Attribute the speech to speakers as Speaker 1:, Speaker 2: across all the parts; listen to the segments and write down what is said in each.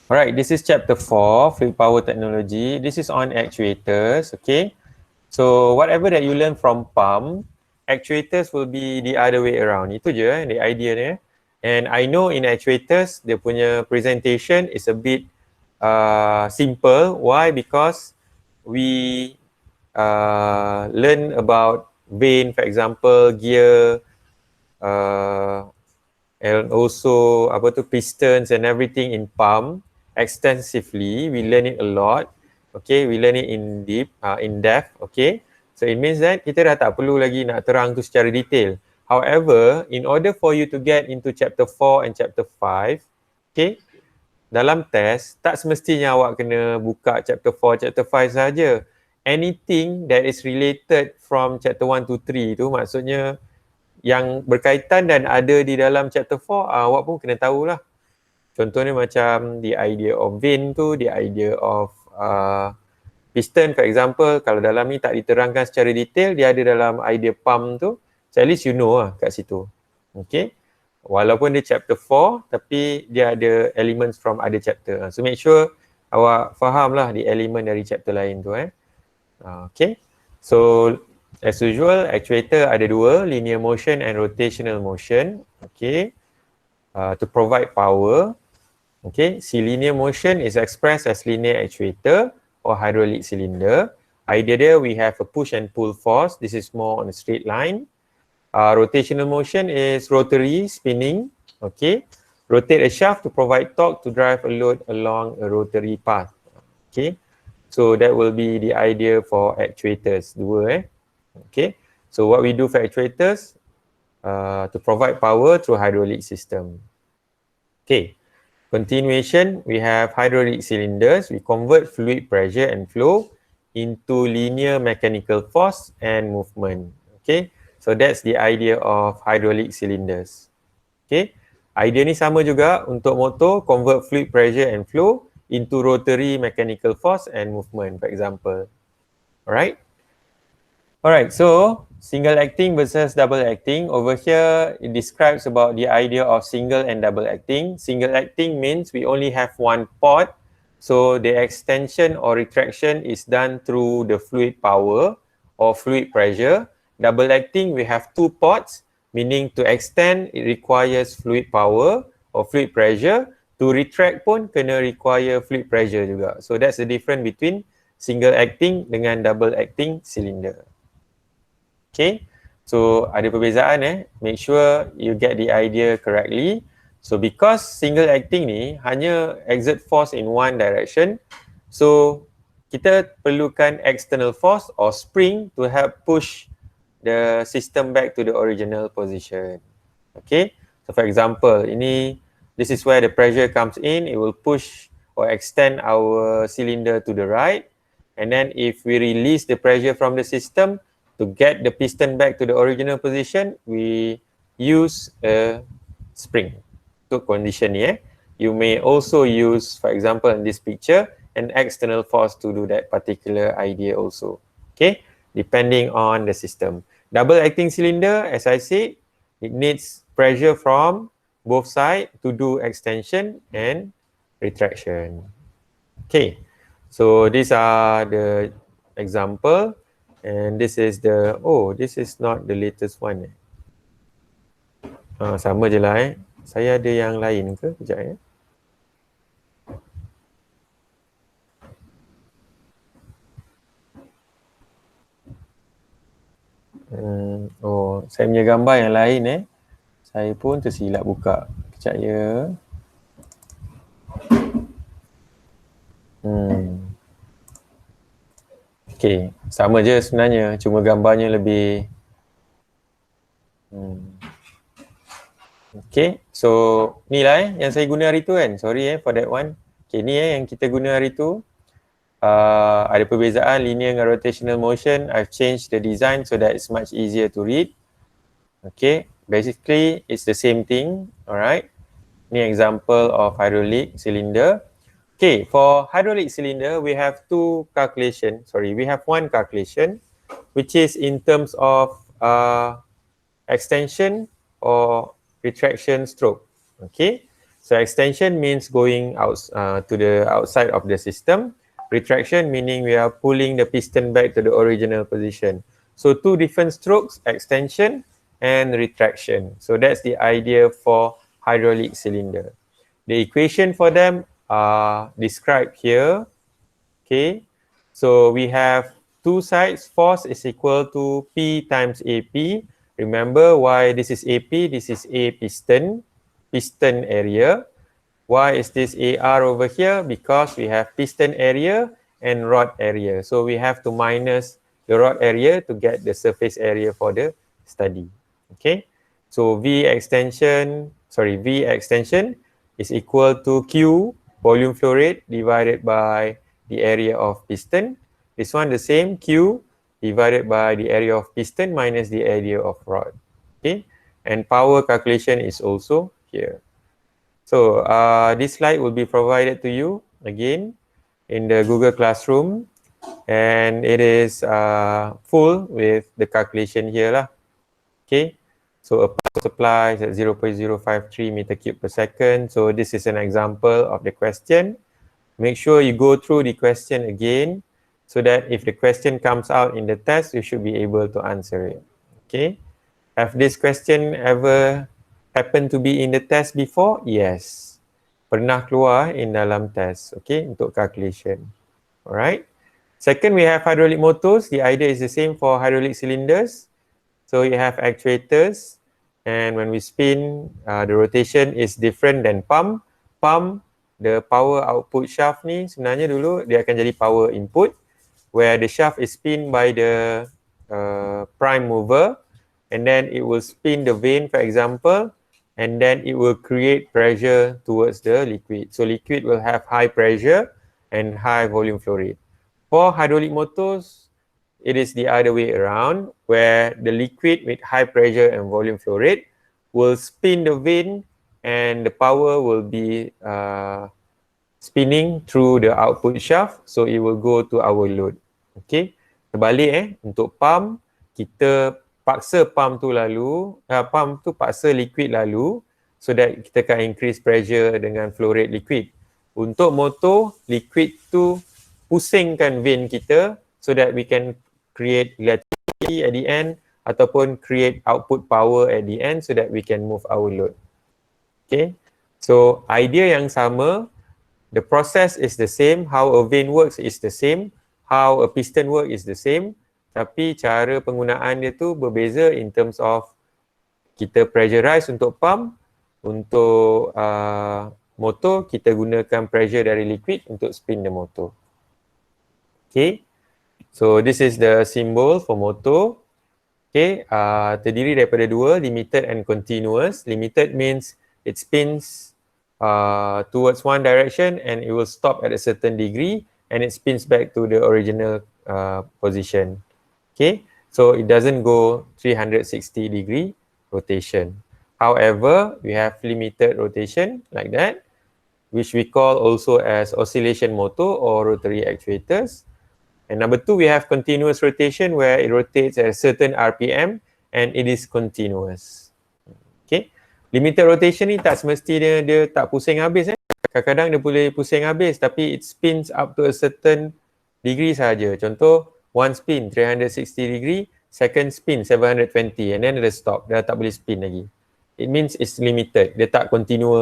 Speaker 1: Alright, this is chapter 4, fluid power technology. This is on actuators, okay? So whatever that you learn from pump, actuators will be the other way around. Itu je the idea dia. And I know in actuators, dia punya presentation is a bit simple. Why? Because we learn about vane, for example, gear, and also pistons and everything in pump extensively. We learn it a lot. Okay, we learn it in depth. Okay, so it means that kita dah tak perlu lagi nak terang tu secara detail. However, in order for you to get into chapter 4 and chapter 5, okay, dalam test tak semestinya awak kena buka chapter 4, chapter 5 saja. Anything that is related from chapter 1 to 3 tu, maksudnya yang berkaitan dan ada di dalam chapter 4, awak pun kena tahulah. Contohnya macam the idea of vane tu, the idea of piston for example, kalau dalam ni tak diterangkan secara detail, dia ada dalam idea pump tu, so at least you know lah kat situ. Okay, walaupun dia chapter 4 tapi dia ada elements from other chapter. So make sure awak faham lah the element dari chapter lain tu. Okay, so as usual, actuator ada dua, linear motion and rotational motion. Okay, to provide power. Okay, see, linear motion is expressed as linear actuator or hydraulic cylinder. Idea there, we have a push and pull force. This is more on a straight line. Rotational motion is rotary, spinning. Okay, rotate a shaft to provide torque to drive a load along a rotary path. Okay, so that will be the idea for actuators. Dua Okay, so what we do for actuators, to provide power through hydraulic system. Okay, continuation, we have hydraulic cylinders. We convert fluid pressure and flow into linear mechanical force and movement. Okay, so that's the idea of hydraulic cylinders. Okay, idea ni sama juga untuk motor, convert fluid pressure and flow into rotary mechanical force and movement, for example. Alright. Alright, so single acting versus double acting. Over here, it describes about the idea of single and double acting. Single acting means we only have one port, so the extension or retraction is done through the fluid power or fluid pressure. Double acting, we have two ports, meaning to extend, it requires fluid power or fluid pressure. To retract pun kena require fluid pressure juga. So that's the difference between single acting dengan double acting cylinder. Okay, so ada perbezaan make sure you get the idea correctly. So because single acting ni hanya exert force in one direction, so kita perlukan external force or spring to help push the system back to the original position. Okay, so for example, this is where the pressure comes in, it will push or extend our cylinder to the right, and then if we release the pressure from the system, to get the piston back to the original position, we use a spring. To condition ni you may also use, for example in this picture, an external force to do that particular idea also. Okay, depending on the system. Double acting cylinder, as I said, it needs pressure from both sides to do extension and retraction. Okay, so these are the example. And this is the, this is not the latest one. Sama je lah Saya ada yang lain ke? Sekejap saya punya gambar yang lain Saya pun tersilap buka. Sekejap ya. Okay, sama je sebenarnya, cuma gambarnya lebih Okay, so ni lah yang saya guna hari tu kan. Sorry for that one. Okay, ni yang kita guna hari tu. Ada perbezaan linear dengan rotational motion. I've changed the design so that it's much easier to read. Okay, basically it's the same thing. Alright, ni example of hydraulic cylinder. Okay, for hydraulic cylinder, we have we have one calculation, which is in terms of extension or retraction stroke. Okay, So extension means going out to the outside of the system. Retraction meaning we are pulling the piston back to the original position. So two different strokes, extension and retraction. So that's the idea for hydraulic cylinder. The equation for them are described here. Okay, so we have two sides. Force is equal to P times AP. Remember why this is AP? This is A piston area. Why is this AR over here? Because we have piston area and rod area. So we have to minus the rod area to get the surface area for the study. Okay, so V extension is equal to Q volume flow rate divided by the area of piston. This one the same, Q divided by the area of piston minus the area of rod. Okay, and power calculation is also here. So this slide will be provided to you again in the Google Classroom, and it is full with the calculation here lah. Okay, so a power supply is at 0.053 meter cube per second. So this is an example of the question. Make sure you go through the question again so that if the question comes out in the test, you should be able to answer it. Okay, have this question ever happened to be in the test before? Yes. Pernah keluar in dalam test, okay, untuk calculation. Alright. Second, we have hydraulic motors. The idea is the same for hydraulic cylinders. So you have actuators, and when we spin, the rotation is different than pump. Pump, the power output shaft ni sebenarnya dulu dia akan jadi power input, where the shaft is spin by the prime mover, and then it will spin the vane, for example, and then it will create pressure towards the liquid. So liquid will have high pressure and high volume flow rate. For hydraulic motors, it is the other way around, where the liquid with high pressure and volume flow rate will spin the vane, and the power will be spinning through the output shaft, so it will go to our load. Okay, terbalik untuk pump, kita paksa pump tu paksa liquid lalu so that kita can increase pressure dengan flow rate liquid. Untuk motor, liquid tu pusingkan vane kita so that we can create electricity at the end ataupun create output power at the end so that we can move our load. Okay, so idea yang sama, the process is the same, how a vane works is the same, how a piston work is the same, tapi cara penggunaan dia tu berbeza in terms of kita pressurize untuk pump, untuk motor kita gunakan pressure dari liquid untuk spin the motor. Okay, so this is the symbol for motor. Okay, terdiri daripada dua, limited and continuous. Limited means it spins towards one direction and it will stop at a certain degree and it spins back to the original position. Okay, so it doesn't go 360 degree rotation. However, we have limited rotation like that, which we call also as oscillation motor or rotary actuators. And number two, we have continuous rotation where it rotates at a certain RPM and it is continuous. Okay, limited rotation ni tak semestinya dia tak pusing habis. Kadang-kadang dia boleh pusing habis tapi it spins up to a certain degree saja. Contoh, one spin 360 degree, second spin 720 and then dia stop. Dia tak boleh spin lagi. It means it's limited. Dia tak continue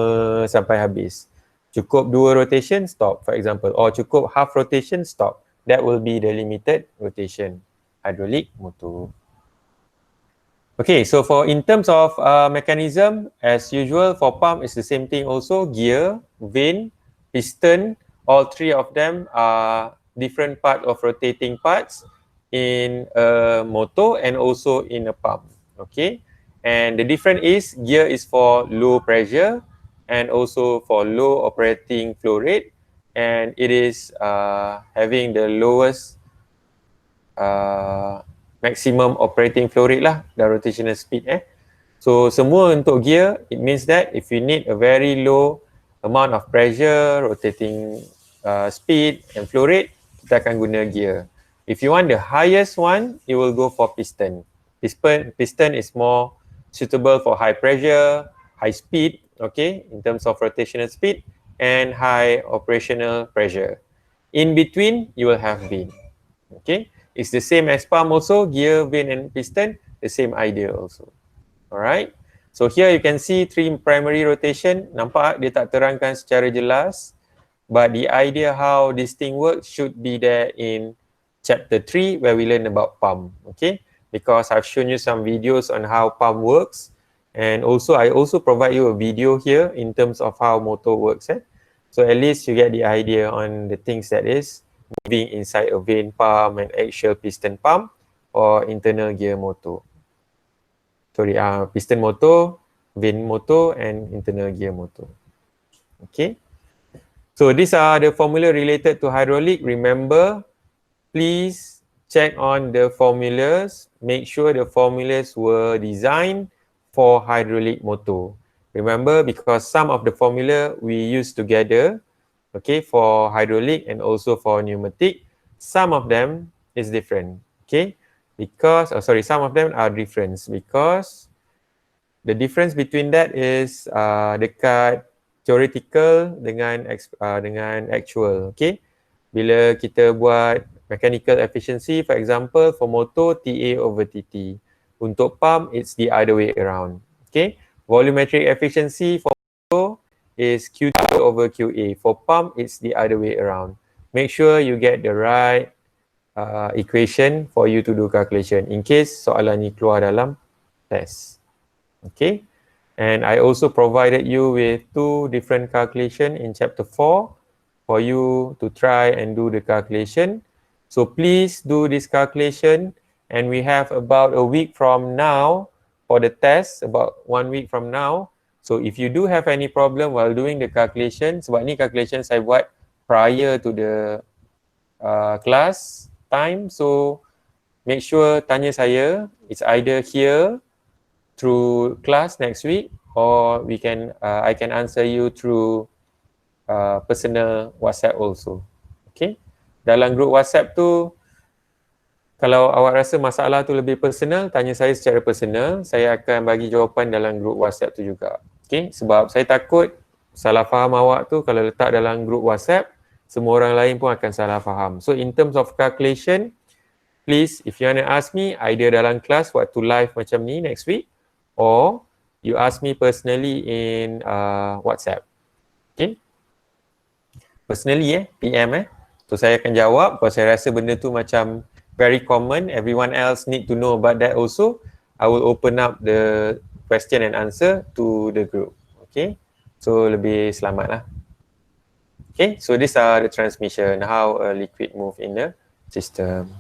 Speaker 1: sampai habis. Cukup dua rotation, stop for example. Or cukup half rotation, stop. That will be the limited rotation hydraulic motor. Okay, so in terms of mechanism, as usual for pump, it's the same thing also. Gear, vane, piston, all three of them are different part of rotating parts in a motor and also in a pump. Okay, and the difference is gear is for low pressure and also for low operating flow rate, and it is having the lowest maximum operating flow rate lah dan rotational speed. So semua untuk gear, it means that if you need a very low amount of pressure, rotating speed and flow rate, kita akan guna gear. If you want the highest one, you will go for piston. Piston is more suitable for high pressure, high speed, okay, in terms of rotational speed and high operational pressure. In between, you will have vane. Okay, it's the same as pump also, gear, vane and piston, the same idea also. Alright, so here you can see three primary rotation. Nampak dia tak terangkan secara jelas, but the idea how this thing works should be there in chapter 3 where we learn about pump. Okay, because I've shown you some videos on how pump works, and also I also provide you a video here in terms of how motor works. So at least you get the idea on the things that is moving inside a vane pump and axial piston pump or internal gear motor. Sorry, piston motor, vane motor and internal gear motor. Okay. So these are the formula related to hydraulic. Remember, please check on the formulas. Make sure the formulas were designed for hydraulic motor. Remember, because some of the formula we use together, okay, for hydraulic and also for pneumatic, some of them is different, okay, because, some of them are different because the difference between that is dekat theoretical dengan actual, okay. Bila kita buat mechanical efficiency, for example, for motor, TA over TT. Untuk pump, it's the other way around, okay. Volumetric efficiency for motor is Q2 over QA. For pump, it's the other way around. Make sure you get the right equation for you to do calculation in case soalan ni keluar dalam test. Okay. And I also provided you with 2 different calculation in chapter 4 for you to try and do the calculation. So please do this calculation, and we have about a week from now for the test, about 1 week from now. So if you do have any problem while doing the calculation, sebab ni calculation saya buat prior to the class time, so make sure tanya saya. It's either here through class next week, or we can I can answer you through personal WhatsApp also. Okay, dalam group WhatsApp tu, kalau awak rasa masalah tu lebih personal, tanya saya secara personal, saya akan bagi jawapan dalam group WhatsApp tu juga. Okay, sebab saya takut salah faham awak tu kalau letak dalam group WhatsApp, semua orang lain pun akan salah faham. So in terms of calculation, please, if you want to ask me, either dalam kelas waktu live macam ni next week, or you ask me personally in WhatsApp. Okay, personally PM so saya akan jawab kalau saya rasa benda tu macam very common, everyone else need to know about that also. I will open up the question and answer to the group. Okay, so lebih selamat lah. Okay, so these are the transmission, how a liquid move in the system.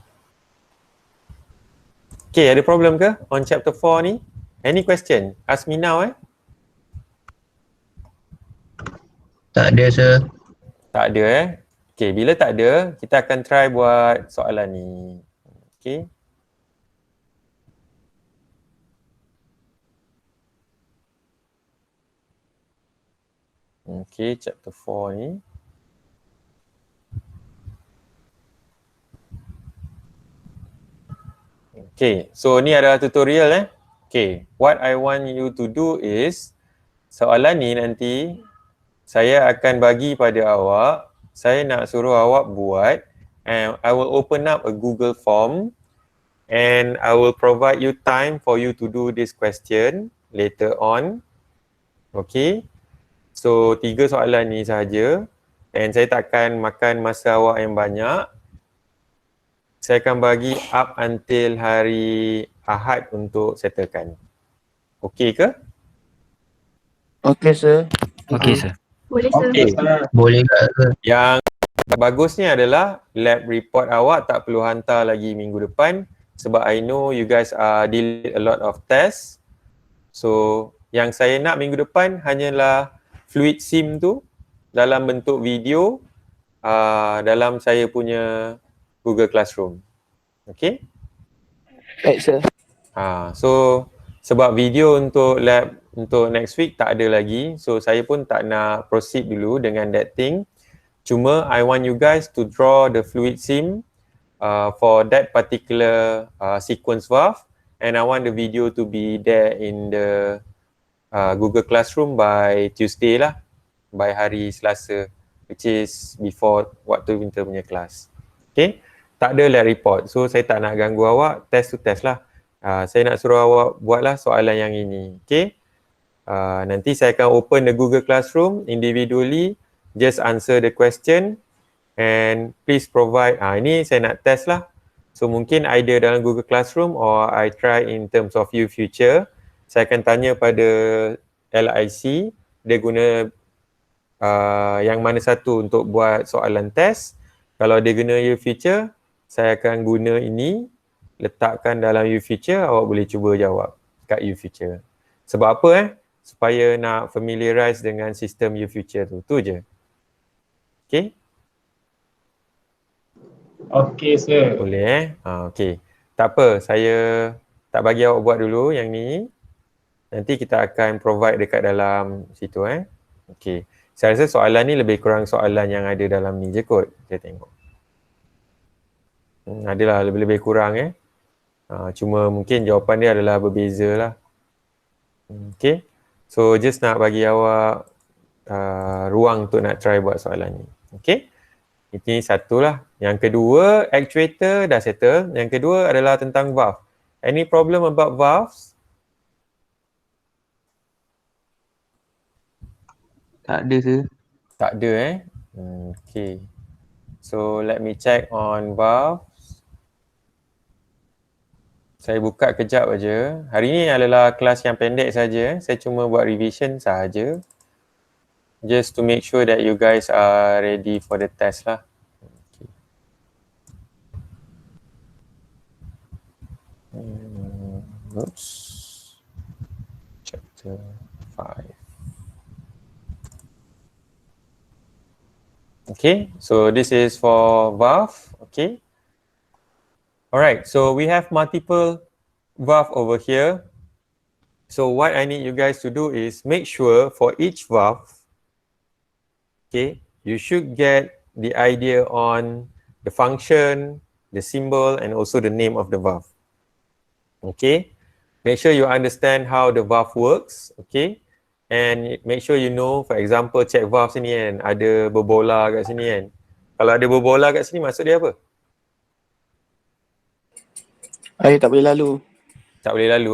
Speaker 1: Okay, ada problem ke on chapter 4 ni? Any question? Ask me now
Speaker 2: Tak ada, sir.
Speaker 1: Tak ada Okay, bila tak ada, kita akan try buat soalan ni. Okay. Okay, chapter 4 ni. Okay, so ni adalah tutorial Okay, what I want you to do is, soalan ni nanti saya akan bagi pada awak. Saya nak suruh awak buat, and I will open up a Google form and I will provide you time for you to do this question later on. Okay, so 3 soalan ni saja, and saya takkan makan masa awak yang banyak. Saya akan bagi up until hari Ahad untuk settlekan. Okay ke?
Speaker 2: Okay, sir.
Speaker 3: Okay, sir.
Speaker 4: Boleh, sir.
Speaker 1: Okay.
Speaker 2: Boleh tak, sir?
Speaker 1: Yang bagusnya adalah lab report awak tak perlu hantar lagi minggu depan, sebab I know you guys deal a lot of tests. So yang saya nak minggu depan hanyalah fluid sim tu dalam bentuk video dalam saya punya Google Classroom. Okay?
Speaker 2: Baik, sir.
Speaker 1: So sebab video untuk lab untuk next week tak ada lagi, so saya pun tak nak proceed dulu dengan that thing. Cuma I want you guys to draw the fluid sim for that particular sequence valve, and I want the video to be there in the Google Classroom by Tuesday lah, by hari Selasa, which is before waktu winter punya kelas. Okay, tak ada lab report, so saya tak nak ganggu awak, test to test lah. Saya nak suruh awak buatlah soalan yang ini. Okay, nanti saya akan open the Google Classroom individually, just answer the question and please provide, ini saya nak test lah. So mungkin either dalam Google Classroom or I try in terms of UFuture. Saya akan tanya pada LIC, dia guna yang mana satu untuk buat soalan test. Kalau dia guna UFuture, saya akan guna ini, letakkan dalam UFuture, awak boleh cuba jawab kat UFuture. Sebab apa supaya nak familiarize dengan sistem UFuture tu je. Okay?
Speaker 3: Okey, sir.
Speaker 1: Boleh okey. Tak apa, saya tak bagi awak buat dulu yang ni. Nanti kita akan provide dekat dalam situ Okey. Saya rasa soalan ni lebih kurang soalan yang ada dalam ni je kot. Saya tengok. Adalah lebih-lebih kurang cuma mungkin jawapan dia adalah berbeza lah. Okey. So just nak bagi awak ruang untuk nak try buat soalan ni. Okey. Ini satulah. Yang kedua, actuator dah settle. Yang kedua adalah tentang valve. Any problem about valves?
Speaker 2: Tak ada sir.
Speaker 1: Tak ada Okay. So let me check on valves. Saya buka kejap aja. Hari ni adalah kelas yang pendek saja. Saya cuma buat revision saja. Just to make sure that you guys are ready for the test lah. Okay. Oops. Chapter 5. Okay, so this is for valve. Okay. Alright, so we have multiple valve over here. So what I need you guys to do is make sure for each valve, okay, you should get the idea on the function, the symbol, and also the name of the valve. Okay, make sure you understand how the valve works. Okay, and make sure you know, for example, check valve sini kan, ada berbola kat sini kan. Kalau ada berbola kat sini, maksud dia apa?
Speaker 2: Air tak boleh lalu.
Speaker 1: Tak boleh lalu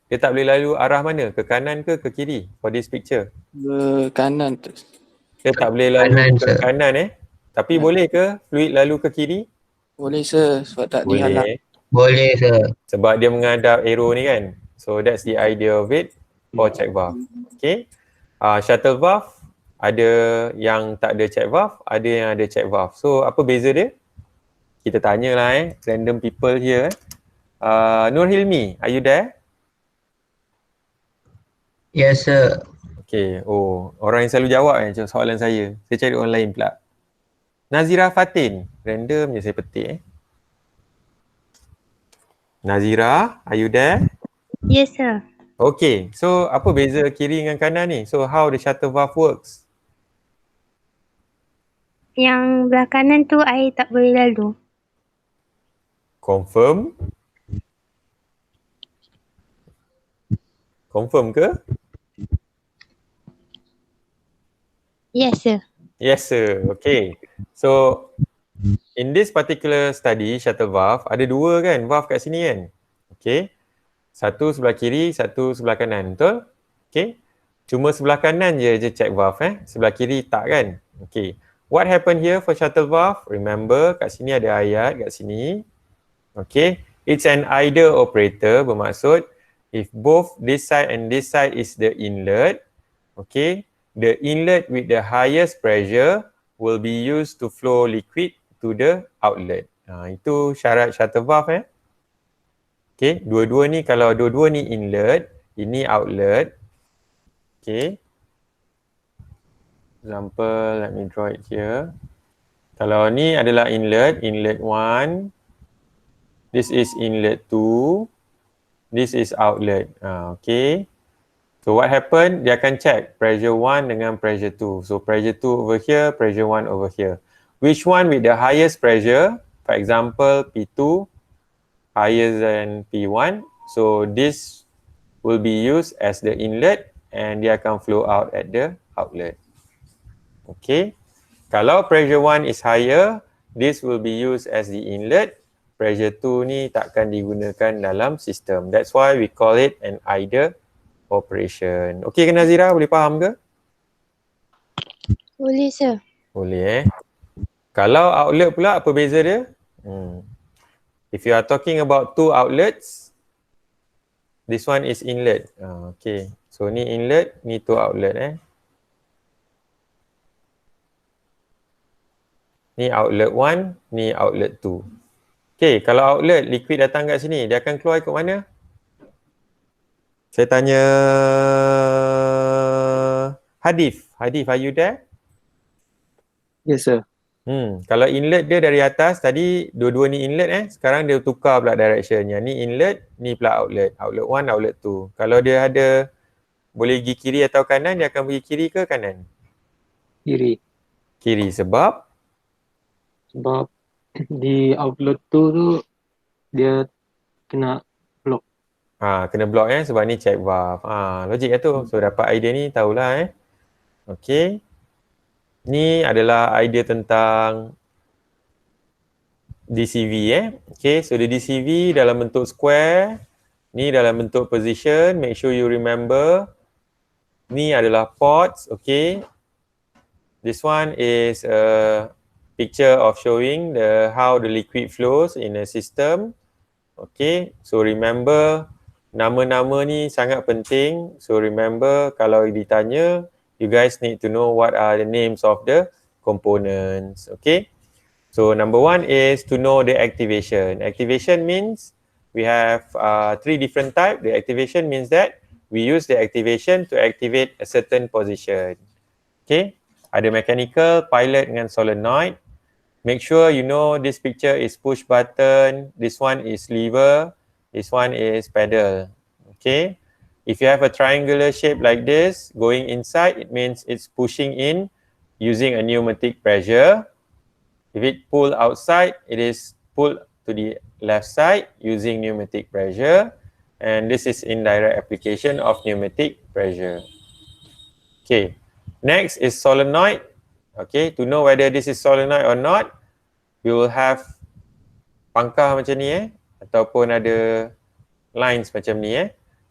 Speaker 1: Dia tak boleh lalu arah mana? Ke kanan ke kiri? For this picture.
Speaker 2: Ke kanan.
Speaker 1: Dia tak boleh lalu
Speaker 2: Kanan,
Speaker 1: ke
Speaker 2: sir.
Speaker 1: kanan Tapi boleh ke fluid lalu ke kiri?
Speaker 2: Boleh sir, sebab tak dihalang.
Speaker 1: Boleh.
Speaker 2: Boleh sir.
Speaker 1: Sebab dia menghadap arrow ni kan. So that's the idea of it for check valve. Okay. Shuttle valve, ada yang tak ada check valve, ada yang ada check valve. So apa beza dia? Kita tanyalah random people here. Nur Hilmi, are you there?
Speaker 2: Yes sir.
Speaker 1: Okay. Oh, orang yang selalu jawab soalan saya. Saya cari orang lain pula. Nazira Fatin. Random je saya petik Nazira, are you there?
Speaker 4: Yes, sir.
Speaker 1: Okay. So, apa beza kiri dengan kanan ni? So, how the shuttle valve works?
Speaker 4: Yang belah kanan tu air tak boleh lalu.
Speaker 1: Confirm? Confirm ke?
Speaker 4: Yes, sir.
Speaker 1: Yes, sir. Okay. So, in this particular study, shuttle valve, ada dua kan valve kat sini kan? Okay. Satu sebelah kiri, satu sebelah kanan. Betul? Okay. Cuma sebelah kanan je check valve Sebelah kiri tak kan? Okay. What happened here for shuttle valve? Remember, kat sini ada ayat kat sini. Okay. It's an either operator, bermaksud if both this side and this side is the inlet, okay, the inlet with the highest pressure will be used to flow liquid to the outlet. Itu syarat shuttle valve Okay, dua-dua ni, kalau dua-dua ni inlet, ini outlet. Okay. Example, let me draw it here. Kalau ni adalah inlet, inlet 1. This is inlet 2. This is outlet. Okay. So what happen? Dia akan check pressure 1 dengan pressure 2. So pressure 2 over here, pressure 1 over here. Which one with the highest pressure? For example, P2 higher than P1. So this will be used as the inlet and dia akan flow out at the outlet. Okay. Kalau pressure 1 is higher, this will be used as the inlet. Pressure 2 ni takkan digunakan dalam sistem. That's why we call it an idle operation. Okay ke Nazira? Boleh faham ke?
Speaker 4: Boleh sir.
Speaker 1: Boleh Kalau outlet pula, apa beza dia? If you are talking about two outlets, this one is inlet. Okay. So ni inlet, ni two outlet Ni outlet 1, ni outlet 2. Okay, kalau outlet liquid datang kat sini, dia akan keluar ikut mana? Saya tanya Hadif. Hadif, are you there?
Speaker 2: Yes sir.
Speaker 1: Kalau inlet dia dari atas, tadi dua-dua ni inlet sekarang dia tukar pula direction. Yang ni inlet, ni pula outlet. Outlet 1, outlet 2. Kalau dia ada boleh pergi kiri atau kanan, dia akan pergi kiri ke kanan?
Speaker 2: Kiri.
Speaker 1: Kiri sebab?
Speaker 2: Sebab di outlet tu dia kena block.
Speaker 1: Kena block sebab ni check valve. Logik tu. So dapat idea ni, tahulah Okay. Ni adalah idea tentang DCV Okay, so the DCV dalam bentuk square, ni dalam bentuk position, make sure you remember. Ni adalah ports, okay. This one is a picture of showing how the liquid flows in a system. Okay, so remember nama-nama ni sangat penting. So remember kalau ditanya, you guys need to know what are the names of the components. Okay. So number one is to know the activation. Activation means we have three different types. The activation means that we use the activation to activate a certain position. Okay. Ada mechanical, pilot dengan solenoid. Make sure you know this picture is push button. This one is lever. This one is pedal. Okay. If you have a triangular shape like this, going inside, it means it's pushing in using a pneumatic pressure. If it pull outside, it is pulled to the left side using pneumatic pressure. And this is indirect application of pneumatic pressure. Okay. Next is solenoid. Okay. To know whether this is solenoid or not, we will have pangkah macam ni ataupun ada lines macam ni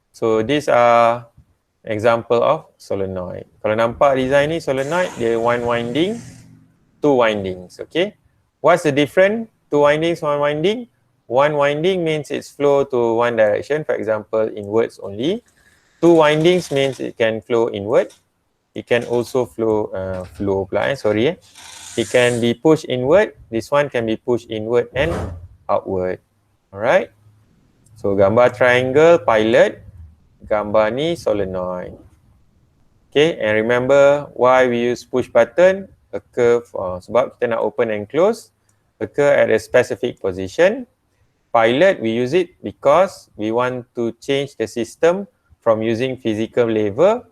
Speaker 1: So these are example of solenoid. Kalau nampak design ni solenoid, dia one winding, two windings. Okay. What's the difference? Two windings, one winding. One winding means it's flow to one direction, for example, inwards only. Two windings means it can flow inward. It can also flow, It can be pushed inward. This one can be pushed inward and outward. Alright. So gambar triangle, pilot. Gambar ni solenoid. Okay, and remember why we use push button, occur sebab kita nak open and close, occur at a specific position. Pilot, we use it because we want to change the system from using physical lever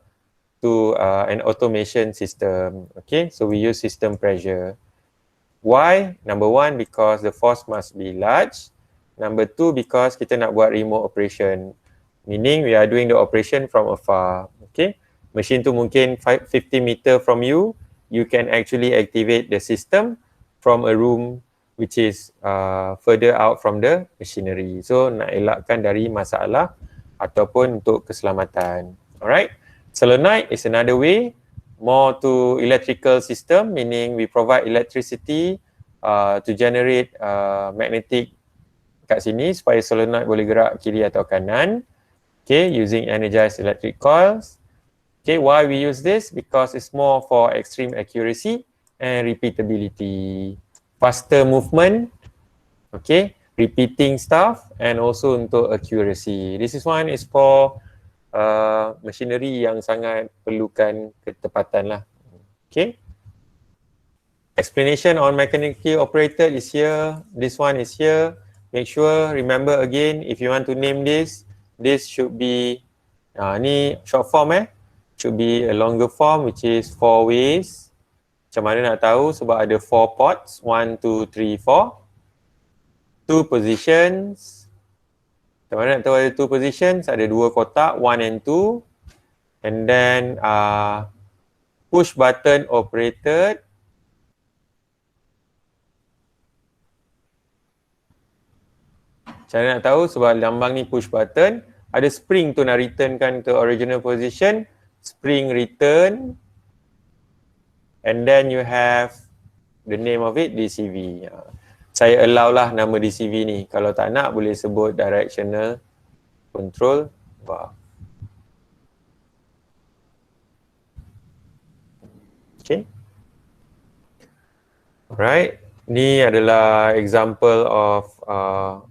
Speaker 1: to an automation system. Okay, so we use system pressure. Why? Number one, because the force must be large. Number two, because kita nak buat remote operation. Meaning we are doing the operation from afar. Okay. Machine tu mungkin 50 meter from you, you can actually activate the system from a room which is further out from the machinery. So nak elakkan dari masalah ataupun untuk keselamatan. Alright. Solenoid is another way, more to electrical system, meaning we provide electricity to generate magnetic kat sini supaya solenoid boleh gerak kiri atau kanan. Okay, using energized electric coils. Okay, why we use this? Because it's more for extreme accuracy and repeatability. Faster movement, okay, repeating stuff, and also untuk accuracy. This is one is for machinery yang sangat perlukan ketepatan lah. Okay. Explanation on mechanically operated is here. This one is here. Make sure, remember again, if you want to name this, this should be, ni short form should be a longer form which is 4 ways. Macam mana nak tahu? Sebab ada 4 ports, 1, 2, 3, 4. 2 positions. Macam mana nak tahu ada 2 positions? Ada 2 kotak, 1 and 2. and then push button operated. Cara nak tahu sebab lambang ni push button, ada spring tu nak returnkan ke original position, spring return, and then you have the name of it DCV. Saya allow lah nama DCV ni. Kalau tak nak boleh sebut directional control valve. Okay. Alright. Ni adalah example of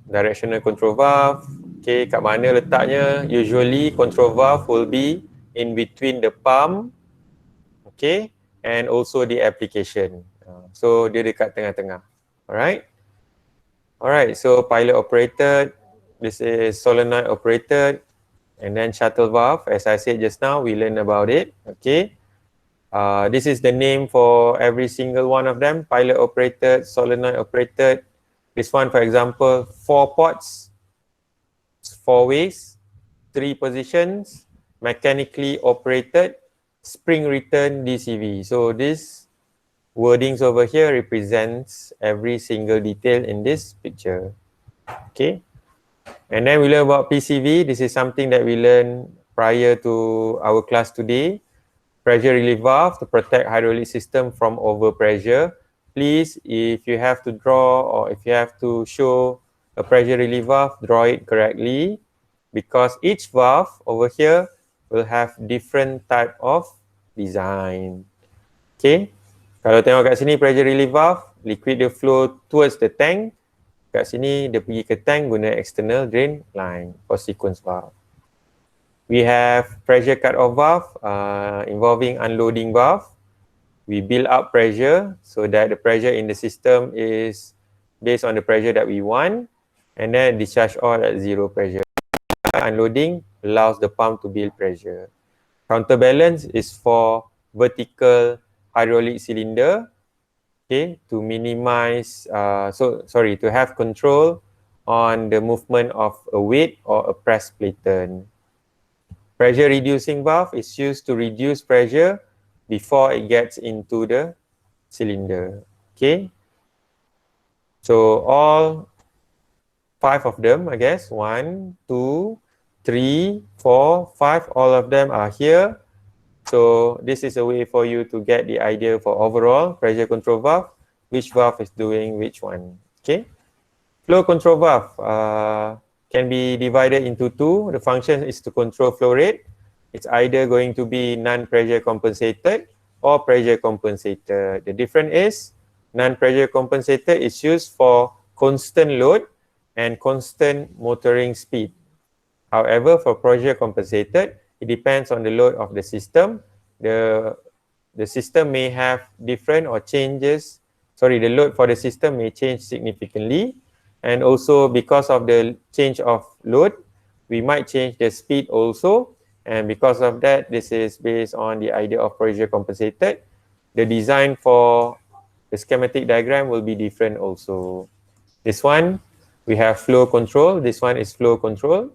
Speaker 1: directional control valve. Okay, kat mana letaknya? Usually control valve will be in between the pump, okay, and also the application. So dia dekat tengah-tengah. Alright. Alright, so pilot operated. This is solenoid operated, and then shuttle valve. As I said just now, we learned about it. Okay. This is the name for every single one of them. Pilot operated, solenoid operated. This one, for example, 4 ports, 4 ways, 3 positions, mechanically operated, spring return DCV. So this wordings over here represents every single detail in this picture. Okay. And then we learn about PCV. This is something that we learned prior to our class today. Pressure relief valve to protect hydraulic system from overpressure. Please, if you have to draw or if you have to show a pressure relief valve, draw it correctly, because each valve over here will have different type of design. Okay, kalau tengok kat sini pressure relief valve, liquid dia flow towards the tank. Kat sini dia pergi ke tank guna external drain line for sequence valve. We have pressure cut-off valve involving unloading valve. We build up pressure so that the pressure in the system is based on the pressure that we want, and then discharge all at 0 pressure. Unloading allows the pump to build pressure. Counterbalance is for vertical hydraulic cylinder, okay, to minimize, to have control on the movement of a weight or a press platen. Pressure reducing valve is used to reduce pressure before it gets into the cylinder. Okay. So all 5 of them, I guess, 1, 2, 3, 4, 5, all of them are here. So this is a way for you to get the idea for overall pressure control valve, which valve is doing which one. Okay. Flow control valve can be divided into 2. The function is to control flow rate. It's either going to be non-pressure compensated or pressure compensated. The difference is non-pressure compensated is used for constant load and constant motoring speed. However, for pressure compensated, it depends on the load of the system. The system may have different or changes. Sorry, the load for the system may change significantly. And also because of the change of load, we might change the speed also. And because of that, this is based on the idea of pressure compensated. The design for the schematic diagram will be different also. This one, we have flow control. This one is flow control.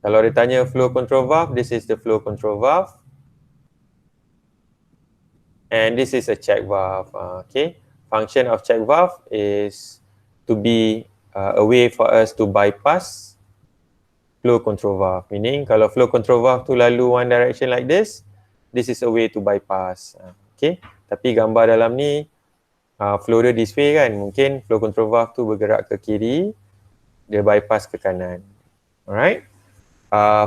Speaker 1: Kalau ditanya flow control valve, this is the flow control valve. And this is a check valve. Okay. Function of check valve is to be a way for us to bypass flow control valve. Meaning kalau flow control valve tu lalu one direction like this is a way to bypass. Okay. Tapi gambar dalam ni flow dia this way kan. Mungkin flow control valve tu bergerak ke kiri, dia bypass ke kanan. Alright.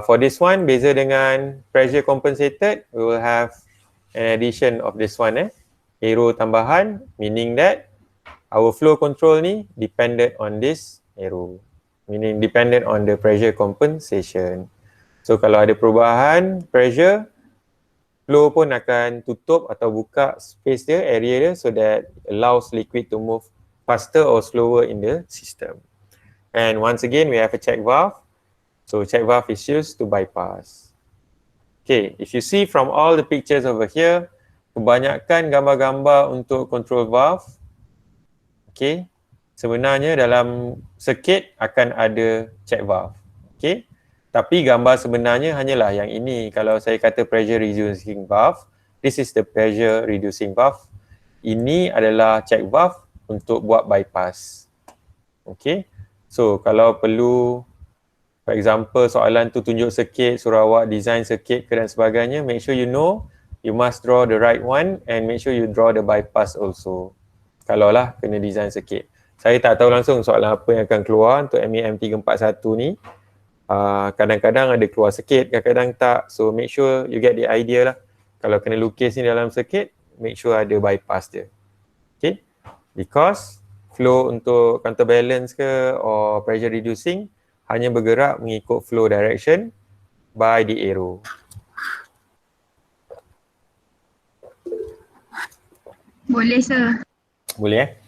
Speaker 1: For this one, beza dengan pressure compensated, we will have an addition of this one. Arrow tambahan, meaning that our flow control ni dependent on this arrow, meaning dependent on the pressure compensation. So kalau ada perubahan pressure, flow pun akan tutup atau buka space dia, area dia, so that allows liquid to move faster or slower in the system. And once again, we have a check valve. So check valve is used to bypass. Okay, if you see from all the pictures over here, kebanyakan gambar-gambar untuk control valve, okay, sebenarnya dalam circuit akan ada check valve. Okay, Tapi gambar sebenarnya hanyalah yang ini. Kalau saya kata pressure reducing valve, this is the pressure reducing valve. Ini adalah check valve untuk buat bypass. Okay. So kalau perlu, for example, soalan tu tunjuk circuit, suruh awak design circuit ke dan sebagainya, make sure you know, you must draw the right one and make sure you draw the bypass also. Kalau lah kena design circuit. Saya tak tahu langsung soalan apa yang akan keluar untuk MEM 341 ni. Kadang-kadang ada keluar sikit, kadang-kadang tak. So make sure you get the idea lah. Kalau kena lukis ni dalam circuit, make sure ada bypass dia. Okay. Because flow untuk counterbalance ke or pressure reducing hanya bergerak mengikut flow direction by the arrow.
Speaker 3: Boleh, sir.
Speaker 1: Boleh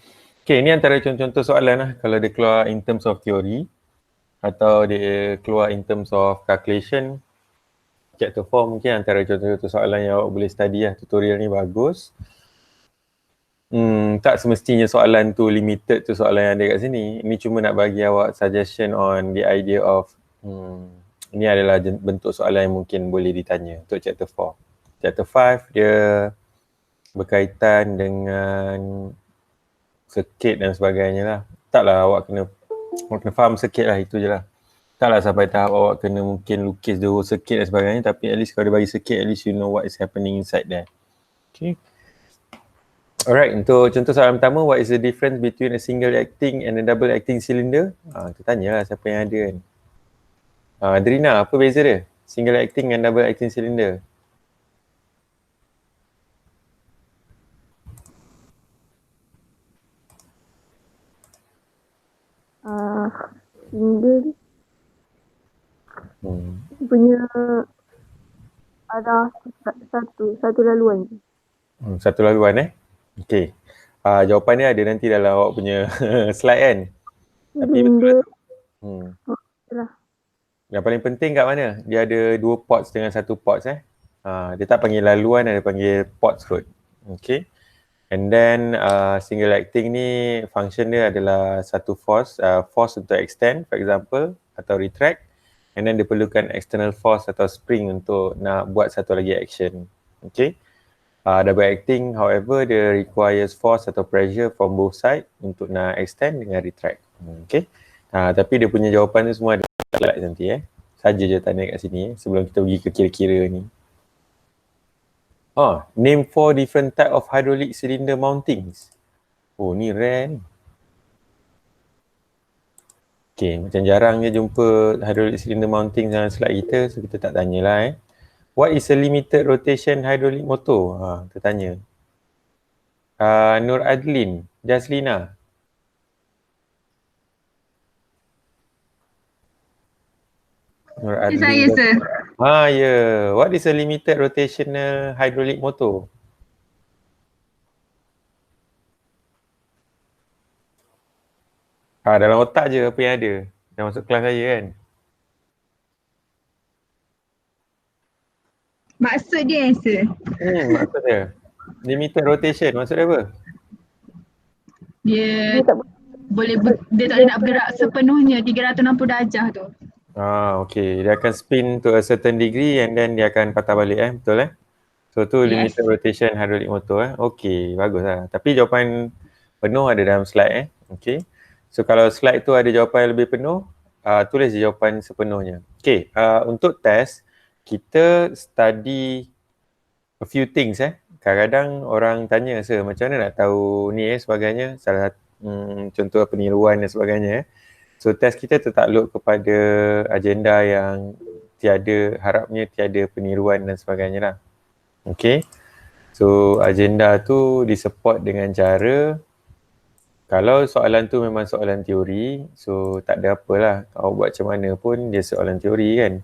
Speaker 1: Okay, ini antara contoh-contoh soalan lah kalau dia keluar in terms of theory atau dia keluar in terms of calculation. Chapter 4 mungkin antara contoh-contoh soalan yang awak boleh study lah. Tutorial ni bagus. Tak semestinya soalan tu limited tu soalan yang ada kat sini. Ini cuma nak bagi awak suggestion on the idea of ini adalah bentuk soalan yang mungkin boleh ditanya untuk chapter 4. Chapter 5 dia berkaitan dengan circuit dan sebagainya lah. Taklah awak kena faham circuit lah, itu je lah. Taklah sampai tahap awak kena mungkin lukis the whole circuit dan sebagainya, tapi at least kalau dia bagi circuit, at least you know what is happening inside there. Okay. Alright, untuk contoh soalan pertama, what is the difference between a single acting and a double acting cylinder? Kita tanya lah siapa yang ada kan. Adrina, apa beza dia? Single acting and double acting cylinder.
Speaker 5: Single punya arah satu laluan.
Speaker 1: Satu laluan Okay. Jawapan ni ada nanti dalam awak punya slide kan. Tapi
Speaker 5: Cylinder. Lah.
Speaker 1: Yang paling penting kat mana? Dia ada 2 ports dengan 1 ports dia tak panggil laluan, dia panggil ports kot. Okay. And then single acting ni function dia adalah satu force untuk extend for example atau retract, and then dia perlukan external force atau spring untuk nak buat satu lagi action. Okay. Double acting however dia requires force atau pressure from both side untuk nak extend dengan retract. Okay. Tapi dia punya jawapan tu semua ada slide nanti saja je tanya kat sini sebelum kita pergi ke kira-kira ni. Name 4 different type of hydraulic cylinder mountings. Ni rare ni. Okay, macam jarang je jumpa hydraulic cylinder mounting dalam slide kita, so kita tak tanyalah What is a limited rotation hydraulic motor? Kita tanya. Nur Adlin, Jaslina. Nur Adlin.
Speaker 3: Saya, sir.
Speaker 1: What is a limited rotational hydraulic motor? Dalam otak je apa yang ada. Dah masuk kelas saya kan.
Speaker 3: Maksud dia, sir.
Speaker 1: Maksud dia. Limited rotation, maksud dia apa?
Speaker 3: Dia tak boleh nak bergerak sepenuhnya 360 darjah tu.
Speaker 1: Okay. Dia akan spin to a certain degree and then dia akan patah balik betul So tu limited rotation hydraulic motor Okay, bagus lah. Tapi jawapan penuh ada dalam slide Okay. So kalau slide tu ada jawapan yang lebih penuh, tulis jawapan sepenuhnya. Okay, untuk test, kita study a few things Kadang-kadang orang tanya, macam mana nak tahu ni sebagainya, salah satu contoh peniruan dan sebagainya So test kita tertakluk kepada agenda yang harapnya tiada peniruan dan sebagainya lah. Okay. So agenda tu disupport dengan cara, kalau soalan tu memang soalan teori, so tak ada apalah. Kau buat macam mana pun dia soalan teori kan.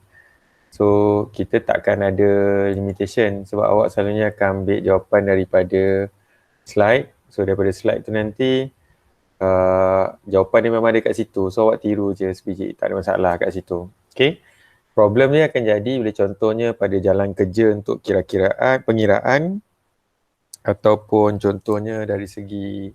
Speaker 1: So kita takkan ada limitation sebab awak selalunya akan ambil jawapan daripada slide. So daripada slide tu nanti jawapan dia memang ada kat situ. So awak tiru je sebiji, tak ada masalah kat situ. Okay. Problem ni akan jadi bila contohnya pada jalan kerja untuk pengiraan ataupun contohnya dari segi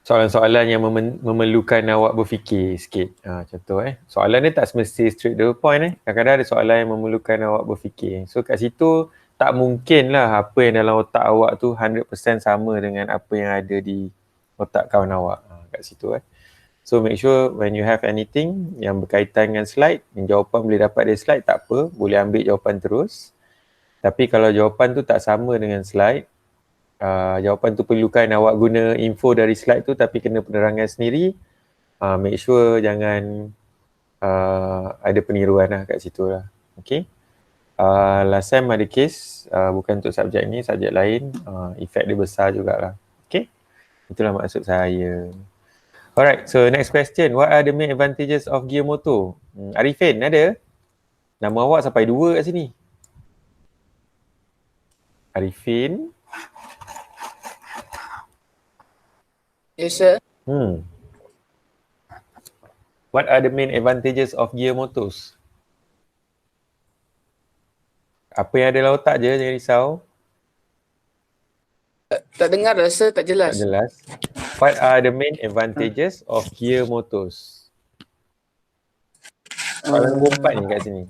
Speaker 1: Soalan-soalan yang memerlukan awak berfikir sikit. Contoh soalan dia tak semesti straight to the point Kadang-kadang ada soalan yang memerlukan awak berfikir. So kat situ tak mungkin lah apa yang dalam otak awak tu 100% sama dengan apa yang ada di otak kawan awak. Kat situ So make sure when you have anything yang berkaitan dengan slide, jawapan boleh dapat dari slide tak apa, boleh ambil jawapan terus. Tapi kalau jawapan tu tak sama dengan slide, jawapan tu perlukan awak guna info dari slide tu tapi kena penerangan sendiri, make sure jangan ada peniruan lah kat situ lah. Okay. Last time ada case, bukan untuk subjek ni, subjek lain, efek dia besar jugalah. Okay. Itulah maksud saya. Alright, so next question. What are the main advantages of gear motor? Arifin ada? Nama awak sampai 2 kat sini. Arifin.
Speaker 6: Yes, sir.
Speaker 1: What are the main advantages of gear motors? Apa yang ada dalam otak je, jangan risau.
Speaker 6: Tak dengar dah, sir. Tak jelas.
Speaker 1: Tak jelas. What are the main advantages of gear motors? Soalan nombor 4 ni kat sini.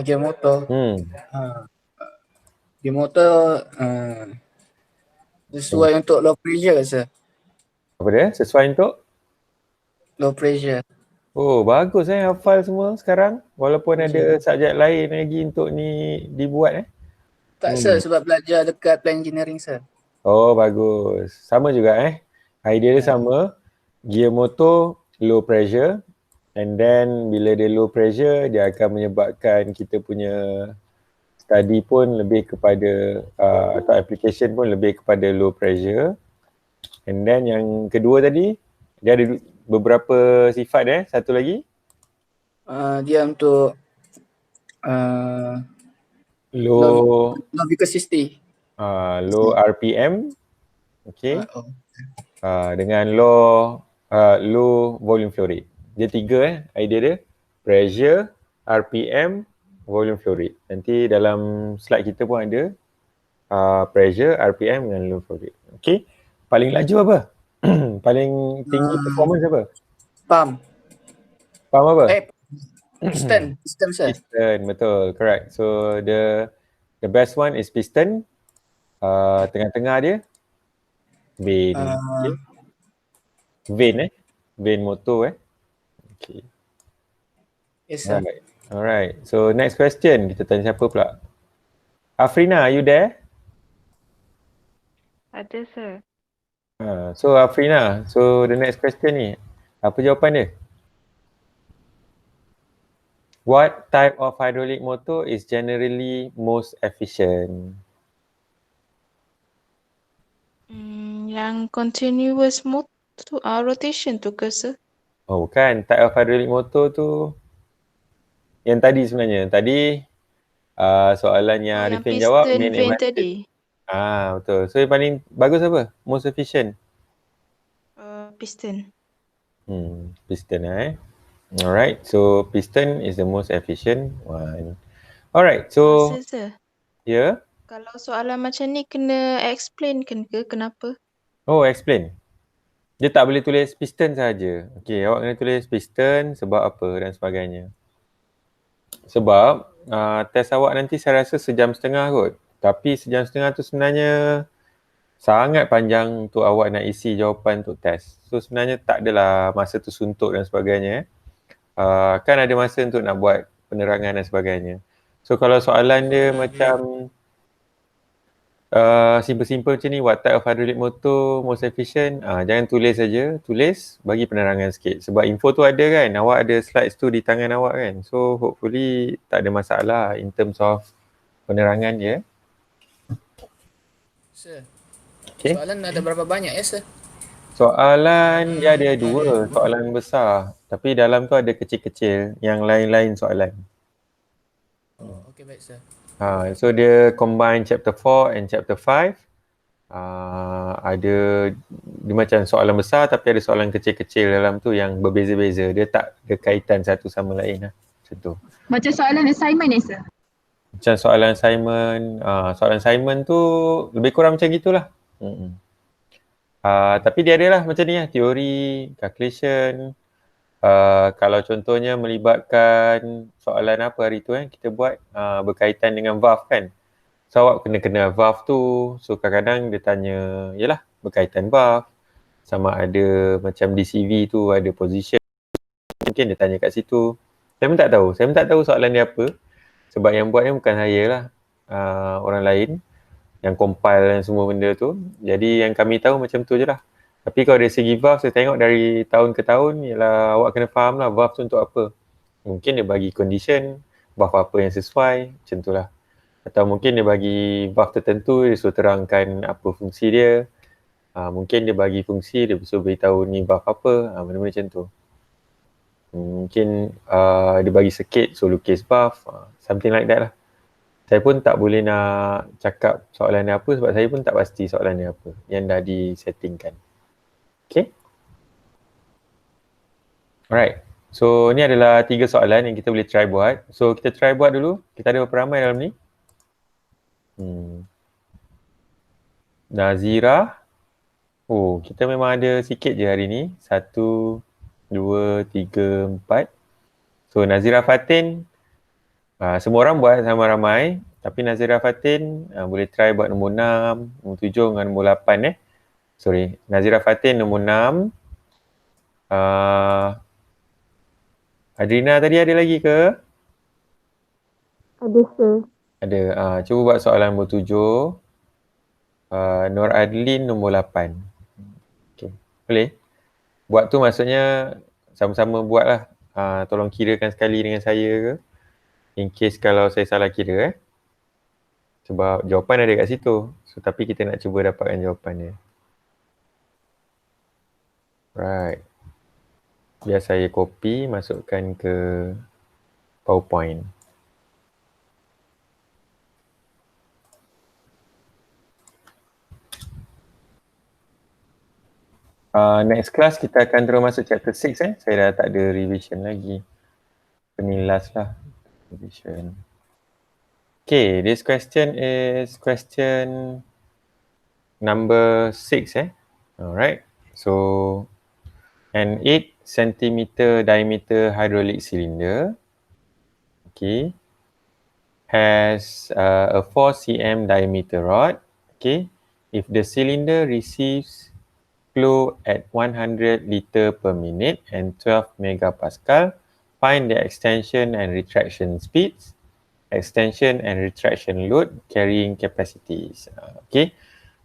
Speaker 6: Gear motor. Gear motor sesuai untuk low pressure, sir.
Speaker 1: Apa dia? Sesuai untuk?
Speaker 6: Low pressure.
Speaker 1: Oh, bagus hafal semua sekarang. Walaupun ada subjek lain lagi untuk ni dibuat
Speaker 6: Tak, sir. Sebab belajar dekat plan engineering, sir.
Speaker 1: Oh, bagus. Sama juga idea dia sama. Gear motor low pressure, and then bila dia low pressure dia akan menyebabkan kita punya study pun lebih kepada atau application pun lebih kepada low pressure. And then yang kedua tadi dia ada beberapa sifat satu lagi
Speaker 6: Dia untuk
Speaker 1: low
Speaker 6: viscosity.
Speaker 1: Low RPM. Okay. Dengan low volume flow rate. Dia 3 idea dia. Pressure, RPM, volume flow rate. Nanti dalam slide kita pun ada pressure, RPM dengan low flow rate. Okay. Paling laju apa? Paling tinggi performance apa?
Speaker 6: Pump
Speaker 1: apa?
Speaker 6: Piston, sir.
Speaker 1: Piston, betul. Correct. So the best one is piston. Tengah-tengah dia vein. Okay. Vein motor Okay.
Speaker 6: Yes, sir.
Speaker 1: Alright. So next question, kita tanya siapa pula? Afrina, are you there?
Speaker 7: Ada, sir.
Speaker 1: So Afrina, so the next question ni, apa jawapan dia? What type of hydraulic motor is generally most efficient?
Speaker 7: Yang continuous rotation tu ke, sir?
Speaker 1: Oh bukan, type of hydraulic motor tu yang tadi sebenarnya. Tadi soalan yang Arifin jawab main
Speaker 7: vein tadi.
Speaker 1: Betul. So yang paling bagus apa? Most efficient?
Speaker 7: Piston.
Speaker 1: Piston Alright, so piston is the most efficient one. Alright, so
Speaker 7: Sir.
Speaker 1: yeah.
Speaker 7: Kalau soalan macam ni kena explain kan ke kenapa?
Speaker 1: Oh, explain. Dia tak boleh tulis piston saja. Okay, awak kena tulis piston sebab apa dan sebagainya. Sebab test awak nanti saya rasa 1.5 jam kot. Tapi 1.5 jam tu sebenarnya sangat panjang untuk awak nak isi jawapan untuk test. So sebenarnya tak adalah masa tu suntuk dan sebagainya. Kan ada masa untuk nak buat penerangan dan sebagainya. So kalau soalan dia macam simple-simple macam ni, what type of hydraulic motor most efficient, jangan tulis saja, tulis bagi penerangan sikit. Sebab info tu ada kan, awak ada slides tu di tangan awak kan. So hopefully tak ada masalah in terms of penerangan dia.
Speaker 6: Sir.
Speaker 1: Okay.
Speaker 6: Soalan ada berapa banyak sir?
Speaker 1: Soalan dia ada 2 soalan besar. Tapi dalam tu ada kecil-kecil yang lain-lain soalan.
Speaker 6: Okay, baik sir.
Speaker 1: So dia combine chapter 4 and chapter 5. Ada dia macam soalan besar tapi ada soalan kecil-kecil dalam tu yang berbeza-beza. Dia tak ada kaitan satu sama lain lah. Macam tu.
Speaker 3: Macam soalan assignment ni sir?
Speaker 1: Macam soalan assignment tu lebih kurang macam gitulah. Tapi dia ada lah macam ni lah, teori, calculation. Kalau contohnya melibatkan soalan apa hari tu kita buat berkaitan dengan valve kan. So awak kena valve tu. So kadang-kadang dia tanya, yalah berkaitan valve. Sama ada macam di CV tu ada position. Mungkin dia tanya kat situ. Saya pun tak tahu. Saya pun tak tahu soalan dia apa. Sebab yang buat ni bukan saya lah. Orang lain yang compile dan semua benda tu. Jadi yang kami tahu macam tu je lah. Tapi kalau dari segi valve, saya tengok dari tahun ke tahun, ialah awak kena faham lah valve tu untuk apa. Mungkin dia bagi condition, valve apa yang sesuai, macam tu lah. Atau mungkin dia bagi valve tertentu, dia suruh terangkan apa fungsi dia. Mungkin dia bagi fungsi, dia suruh beritahu ni valve apa, benda-benda macam tu. Mungkin dia bagi circuit, suruh lukis valve, something like that lah. Saya pun tak boleh nak cakap soalan dia apa sebab saya pun tak pasti soalan dia apa yang dah disettingkan. Okay. Alright. So ni adalah 3 soalan yang kita boleh try buat. So kita try buat dulu. Kita ada berapa ramai dalam ni? Nazira. Oh, kita memang ada sikit je hari ni. 1, 2, 3, 4. So Nazira Fatin. Semua orang buat sama ramai. Tapi Nazira Fatin boleh try buat nombor 6, nombor 7 dengan nombor 8 Sorry. Nazira Fatin nombor 6. Adrina tadi ada lagi ke?
Speaker 5: Ada, sir.
Speaker 1: Ada. Cuba buat soalan nombor 7. Nur Adlin nombor 8. Okay. Boleh? Buat tu maksudnya sama-sama buat lah. Tolong kirakan sekali dengan saya ke. In case kalau saya salah kira Sebab jawapan ada kat situ. So, tapi kita nak cuba dapatkan jawapan dia. Right. Biar saya copy, masukkan ke PowerPoint. Next class kita akan terus masuk chapter 6 Saya dah tak ada revision lagi. Ini last lah. Revision. Okay, this question is question number 6 Alright. So, an 8 cm diameter hydraulic cylinder, okay, has a 4 cm diameter rod, okay. If the cylinder receives flow at 100 liter per minute and 12 megapascal, find the extension and retraction speeds, extension and retraction load, carrying capacities. Okay.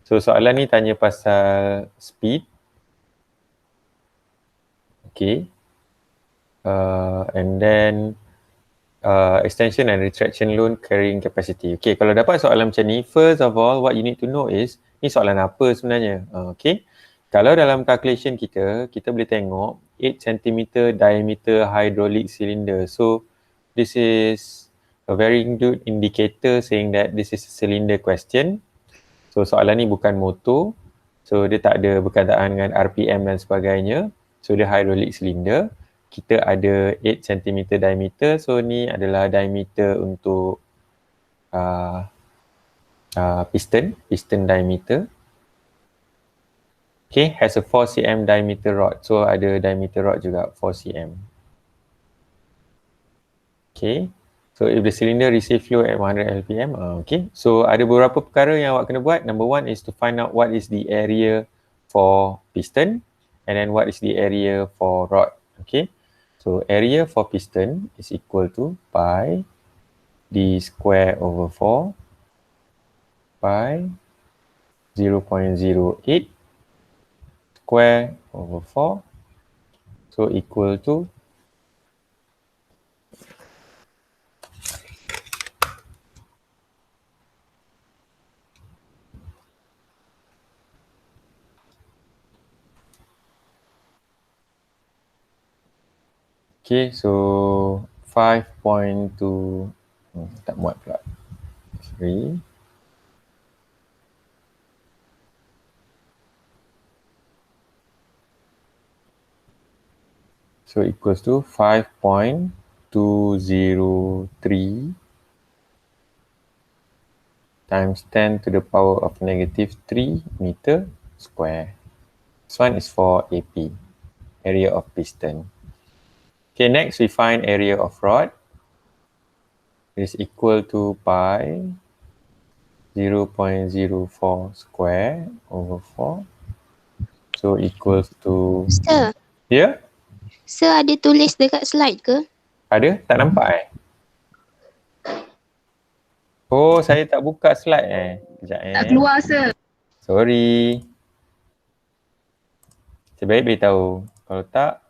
Speaker 1: So soalan ni tanya pasal speed. Okay. And then extension and retraction load, carrying capacity. Okay, kalau dapat soalan macam ni, first of all, what you need to know is, ni soalan apa sebenarnya? Okay. Kalau dalam calculation kita boleh tengok 8 cm diameter hydraulic cylinder. So, this is a very good indicator saying that this is a cylinder question. So, soalan ni bukan motor. So, dia tak ada berkaitan dengan RPM dan sebagainya. So, dia hydraulic cylinder. Kita ada 8 cm diameter. So, ni adalah diameter untuk piston diameter. Okay, has a 4 cm diameter rod. So, ada diameter rod juga 4 cm. Okay. So, if the cylinder receive flow at 100 LPM, okay. So, ada beberapa perkara yang awak kena buat. Number one is to find out what is the area for piston and then what is the area for rod. Okay. So, area for piston is equal to pi d square over 4 pi 0.08 square over 4. So, equal to okay, so 5.2 tak muat pula. 3 so equals to 5.203 times 10 to the power of negative 3 meter square. This one is for AP, area of piston. Okay, next we find area of rod. It is equal to pi 0.04 square over 4. So equals to,
Speaker 4: Sir,
Speaker 1: ya?
Speaker 4: sir ada tulis dekat slide ke?
Speaker 1: Ada? Tak nampak Oh, saya tak buka slide Sekejap
Speaker 3: Tak keluar sir.
Speaker 1: Sorry. Sebaik beritahu. Kalau tak,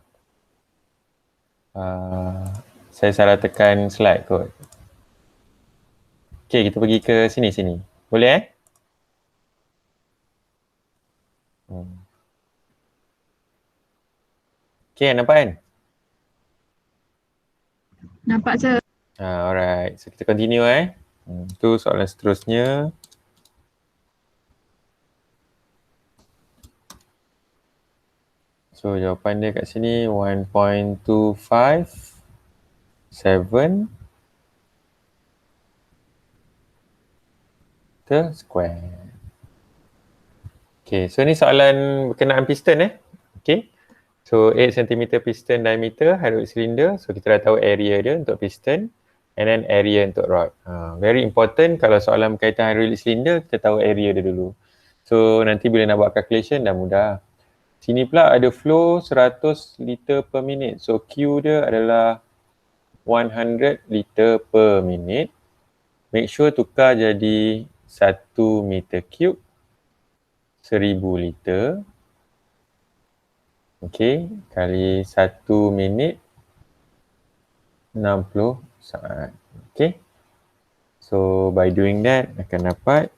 Speaker 1: saya salah tekan slide kot. Okay, kita pergi ke sini. Boleh Okay, nampak kan?
Speaker 3: Nampak sir.
Speaker 1: Alright, so kita continue Tu soalan seterusnya. So jawapan dia kat sini 1.257 the square. Okay, so ni soalan berkenaan piston Okay. So 8 cm piston diameter hydraulic cylinder. So kita dah tahu area dia untuk piston and then area untuk rod. Very important kalau soalan berkaitan hydraulic cylinder, kita tahu area dia dulu. So nanti bila nak buat calculation dah mudah. Sini pula ada flow 100 liter per minute. So Q dia adalah 100 liter per minute. Make sure tukar jadi 1 meter cube 1000 liter. Okay, kali 1 minit 60 saat. Okay. So by doing that akan dapat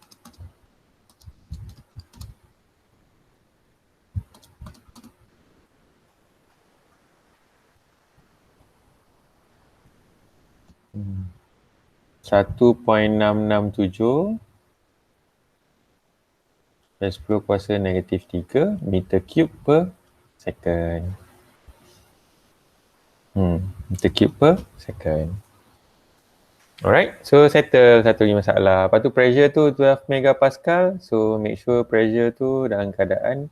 Speaker 1: Hmm. 1.667 dan 10 kuasa negatif 3 meter cube per second. Meter cube per second. Alright, so settle satu lagi masalah. Lepas tu pressure tu 12 megapascal. So make sure pressure tu dalam keadaan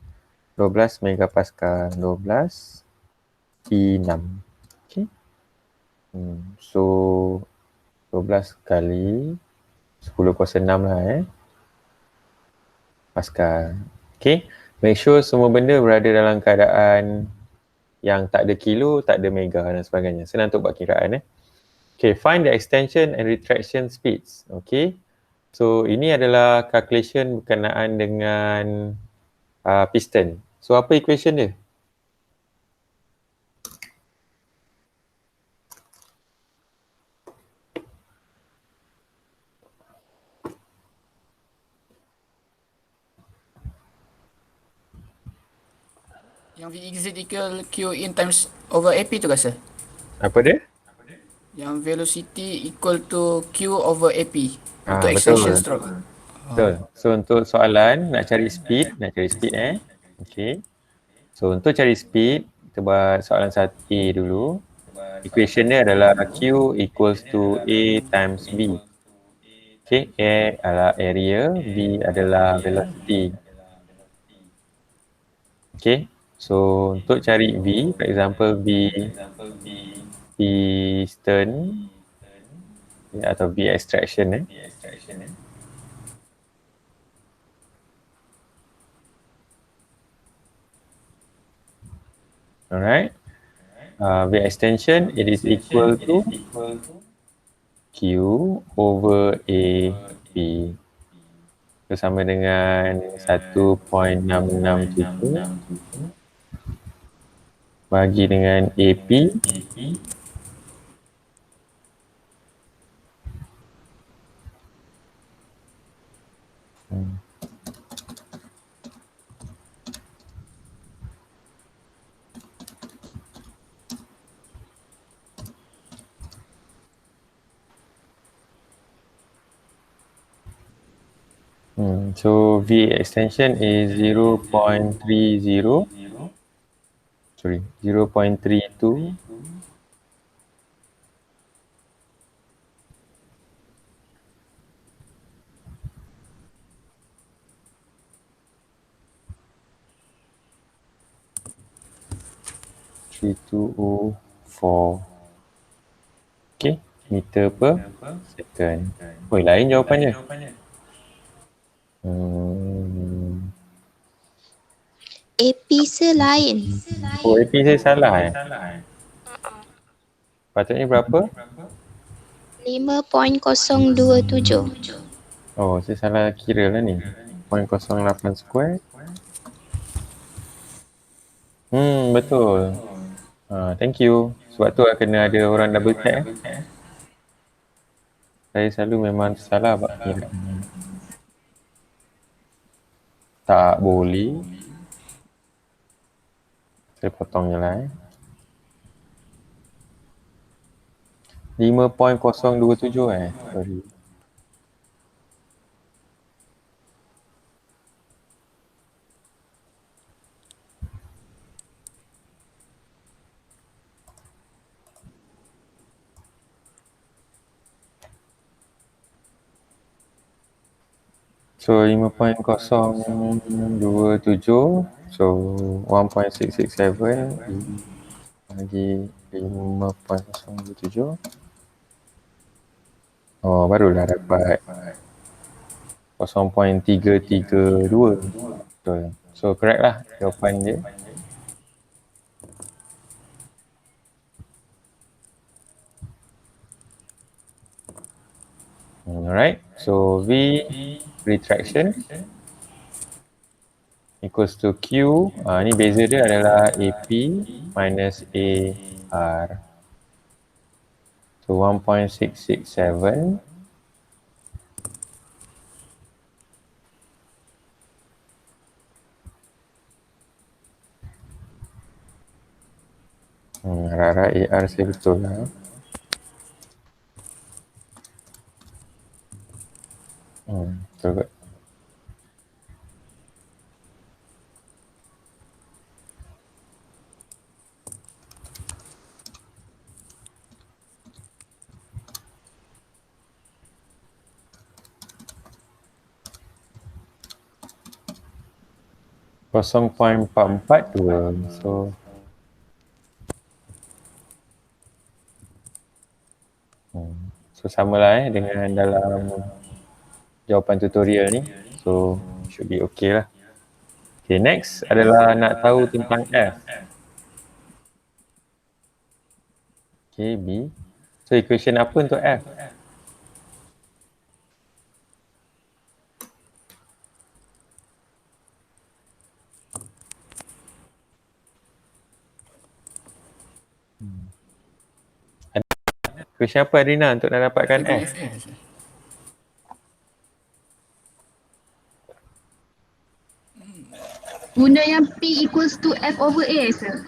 Speaker 1: 12 megapascal. 12 P6. Okay. So 12 kali 10 kuasa 6 lah Pascal. Okay. Make sure semua benda berada dalam keadaan yang tak ada kilo, tak ada mega dan sebagainya. Senang untuk buat kiraan Okay, find the extension and retraction speeds. Okay. So ini adalah calculation berkenaan dengan piston. So apa equation dia?
Speaker 6: Yang V is equal Q in times over AP tu kan sir?
Speaker 1: Apa dia?
Speaker 6: Yang velocity equal to Q over AP untuk
Speaker 1: Betul.
Speaker 6: extension stroke.
Speaker 1: Betul. So untuk soalan nak cari speed Okay. So untuk cari speed, kita buat soalan 1A dulu. Equation dia adalah Q equals to A times B. Okay, A adalah area, B adalah velocity. Okay, so untuk cari V, for example V piston atau V extraction Alright. V extension, it is equal to Q over AP. So, sama dengan 1.667 bagi dengan AP. So V extension is 0.32. 320.4. Okay, meter per second. Oh, lain jawapannya.
Speaker 4: AP selain.
Speaker 1: Oh, AP saya salah Patutnya berapa?
Speaker 4: 5.027.
Speaker 1: Oh, saya salah kira lah ni. 0.08 square. Betul. Thank you. Sebab tu kena ada orang double check. Saya selalu memang salah buat kiraan. Tak boleh. Saya potong je lah 5.027 sorry. So 5.027. So 1.667 bagi 5.027. Oh, barulah dapat 0.332. Betul. So correct lah jawapan dia. Alright. So V retraction equals to Q. Ni beza dia adalah AP minus AR. So 1.667 harap-harap AR saya betul lah. Betul kot. Kosong point 442. So samalah dengan dalam jawapan tutorial ni. So should be okay lah. Okay, next adalah nak tahu tentang F. Okay, B. So equation apa untuk F? Equation apa Adina untuk nak dapatkan F?
Speaker 3: Guna yang P equals to F over A, sir.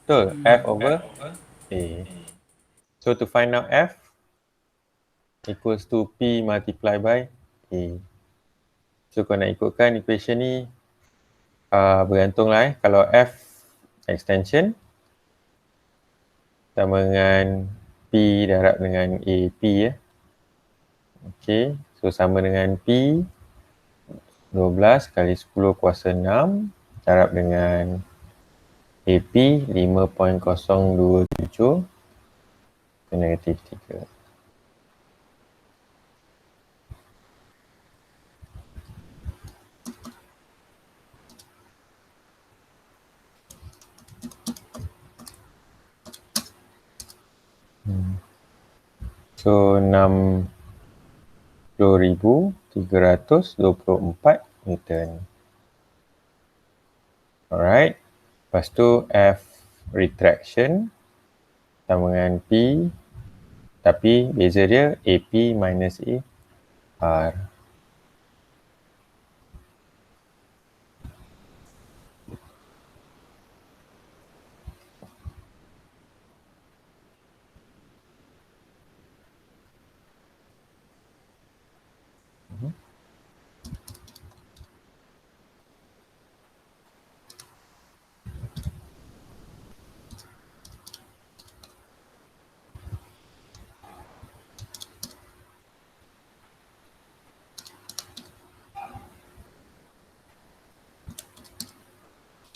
Speaker 1: Betul, F over A. So to find out F equals to P multiply by A. So kalau nak ikutkan equation ni bergantunglah kalau F extension sama dengan P darab dengan AP Okay, so sama dengan P 12 kali 10 kuasa 6 darab dengan AP 5.027 ke negatif 3. So 60,324 Newton. Alright. Lepas tu F retraction sama dengan P tapi beza dia AP minus AR.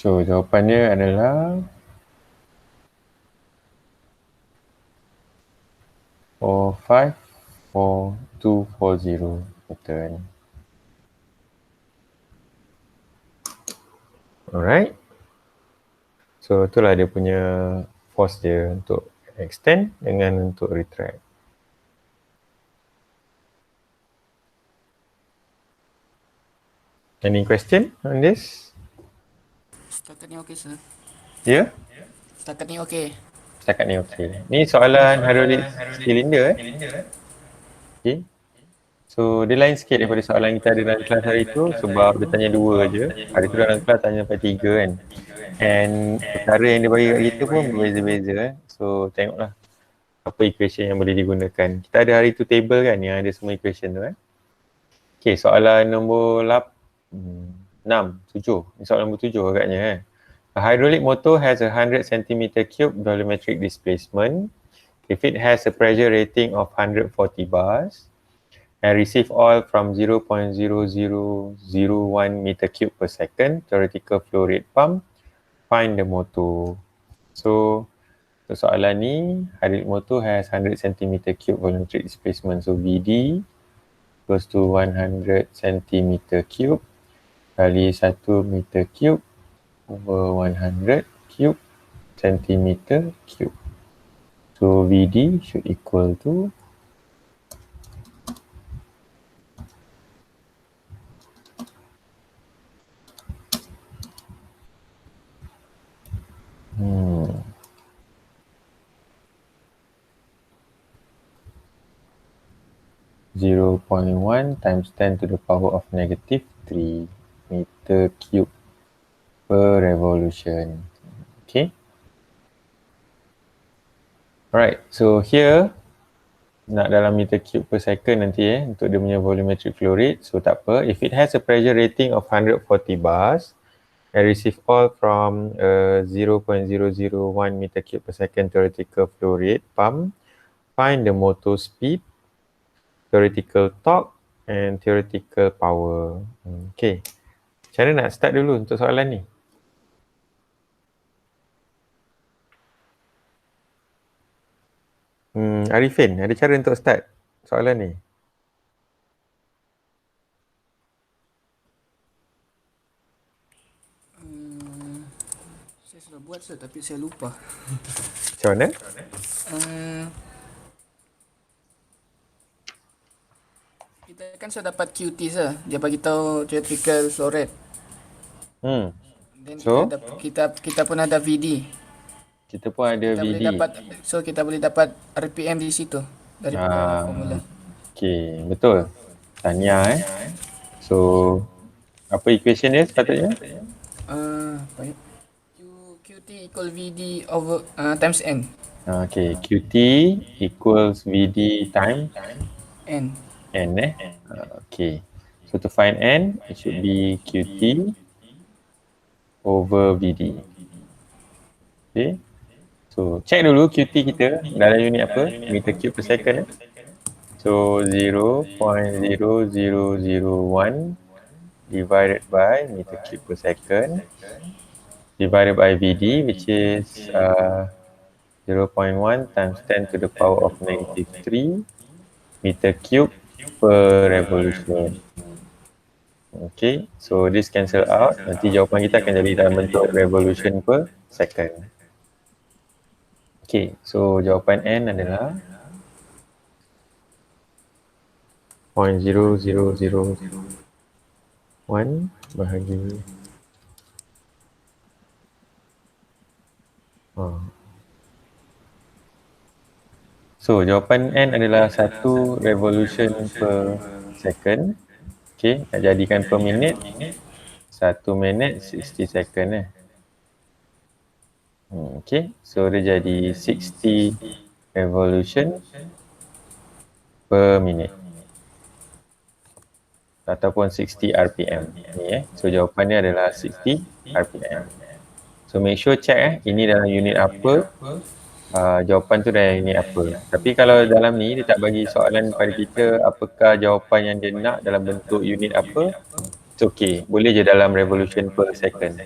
Speaker 1: So jawapannya adalah 454240. Betul. Alright. So itulah dia punya force dia untuk extend dengan untuk retract. Any question on this?
Speaker 6: Setakat ni okey, sir.
Speaker 1: Ya? Yeah?
Speaker 6: Setakat ni okey.
Speaker 1: Setakat ni okey. Ni soalan hydraulic cylinder Okay. So dia lain sikit daripada soalan kita ada dalam kelas hari tu sebab dia tanya 2 je. Hari tu dalam kelas tanya sampai 3 kan. And perkara yang dia bagi kat kita pun berbeza-beza. So tengoklah apa equation yang boleh digunakan. Kita ada hari tu table kan yang ada semua equation tu Okay, soalan nombor 6, 7. Ni soalan nombor 7 agaknya A hydraulic motor has a 100 cm3 volumetric displacement. If it has a pressure rating of 140 bars and receive oil from 0.0001 meter cube per second, theoretical flow rate pump, find the motor. So, untuk soalan ni, hydraulic motor has 100 cm3 volumetric displacement. So, VD equals to 100 cm3 kali 1 meter cube over 100 cube centimeter cube. So VD should equal to hmm. 0.1 times 10 to the power of negative 3 meter cube per revolution. Okay. Alright, so here nak dalam meter cube per second nanti untuk dia punya volumetric flow rate. So tak apa, if it has a pressure rating of 140 bars and receive oil from 0.001 meter cube per second theoretical flow rate pump, find the motor speed, theoretical torque and theoretical power. Okay, cara nak start dulu untuk soalan ni? Arifin, ada cara untuk start soalan ni?
Speaker 6: Saya sudah buat, sir, tapi saya lupa.
Speaker 1: Macam mana?
Speaker 6: Kita kan sudah dapat QT, sir. Dia bagi tahu theoretical flow rate. Then
Speaker 1: So?
Speaker 6: kita pun ada VD.
Speaker 1: Kita pun ada
Speaker 6: Kita boleh
Speaker 1: VD.
Speaker 6: kita boleh dapat RPM di situ daripada formula.
Speaker 1: Okay, betul. Tahniah So, apa equation dia sepatutnya?
Speaker 6: Apa ya? QT equal VD over times N.
Speaker 1: Okay, QT equals VD times
Speaker 6: N.
Speaker 1: N Okay. So to find N, it should be QT over VD. Okay. So check dulu QT kita dalam unit apa? Meter cube per second. So 0.0001 divided by meter cube per second divided by VD, which is 0.1 times 10 to the power of negative 3 meter cube per revolution. Okay, so this cancel out. Nanti jawapan kita akan jadi dalam bentuk revolution per second. Okay, so jawapan N adalah 0.0001 bahagi So jawapan N adalah 1 revolution per second. Okay, nak jadikan per minit 1 minit 60 second Okay, so dia jadi 60 revolution per minit ataupun 60 RPM ni So jawapannya adalah 60 RPM. So make sure check ini dalam unit apa, jawapan tu dalam unit apa. Tapi kalau dalam ni dia tak bagi soalan pada kita apakah jawapan yang dia nak dalam bentuk unit apa, it's okay, boleh je dalam revolution per second.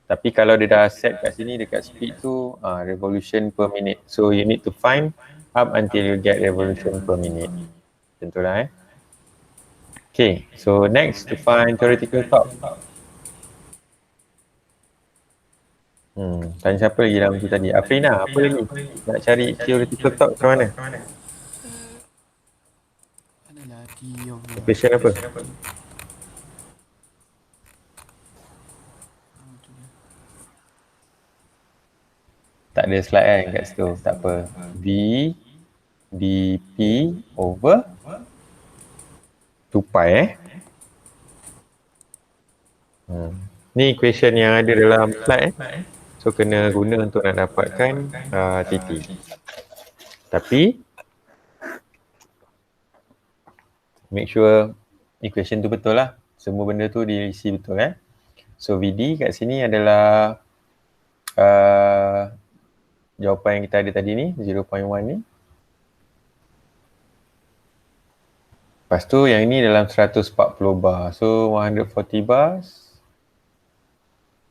Speaker 1: Tapi kalau dia dah set kat sini dekat speed tu revolution per minute. So you need to find up until you get revolution per minute. Macam tu lah Okay, so next to find theoretical torque. Tanya siapa lagi dalam tu tadi? Afrina, apa lagi? Nak cari theoretical torque macam mana?
Speaker 6: Adalah D over
Speaker 1: Equation apa? Tak ada slide kan kat situ, tak apa. V dP over 2 pi Ni equation yang ada dalam slide So kena guna untuk nak dapatkan TT. Tapi make sure equation tu betul lah. Semua benda tu diisi betul So VD kat sini adalah jawapan yang kita ada tadi ni, 0.1 ni. Lepas tu yang ni dalam 140 bar. So 140 bars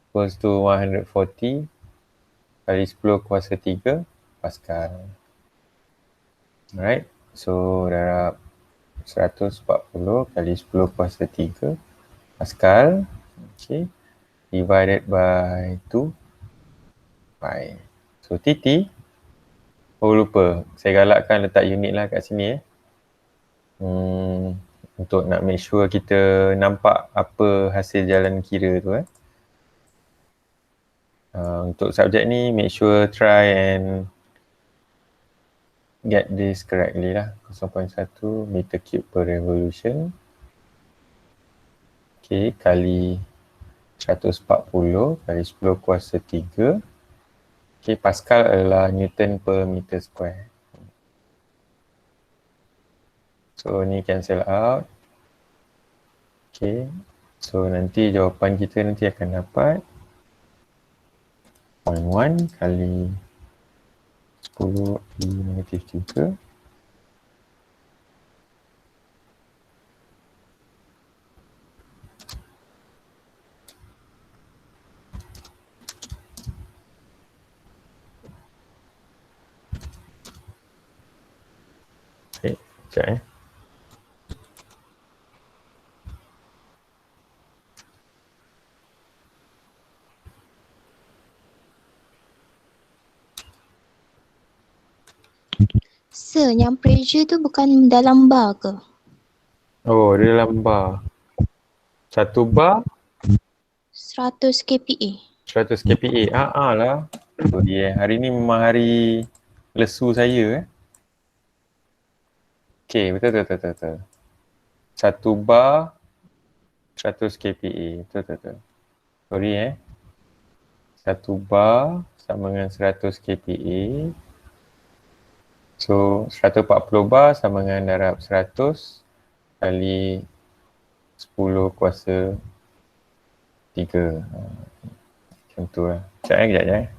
Speaker 1: equals to 140 kali 10 kuasa 3 Pascal. Alright. So darab 140 kali 10 kuasa 3 Pascal. Okay. Divided by 2 pi. So TT, lupa. Saya galakkan letak unit lah kat sini untuk nak make sure kita nampak apa hasil jalan kira tu Untuk subjek ni, make sure try and get this correctly lah. 0.1 meter cube per revolution. Okay, kali 140 kali 10 kuasa 3. Okay, Pascal adalah Newton per meter square. So ni cancel out. Okay, so nanti jawapan kita nanti akan dapat 0.1 kali 10 E negatif 3. Okay, sekejap
Speaker 4: Sir, yang pressure tu bukan dalam bar ke?
Speaker 1: Oh, dia dalam bar. 1 bar
Speaker 4: 100 kPa.
Speaker 1: 100 kPa. Lah. So dia hari ni memang hari lesu saya Okay, betul. 1 bar 100 kPa. Betul. Sorry 1 bar sama dengan 100 kPa. So 140 bar sama dengan darab 100 kali 10 kuasa 3. Macam tu lah. Kejap.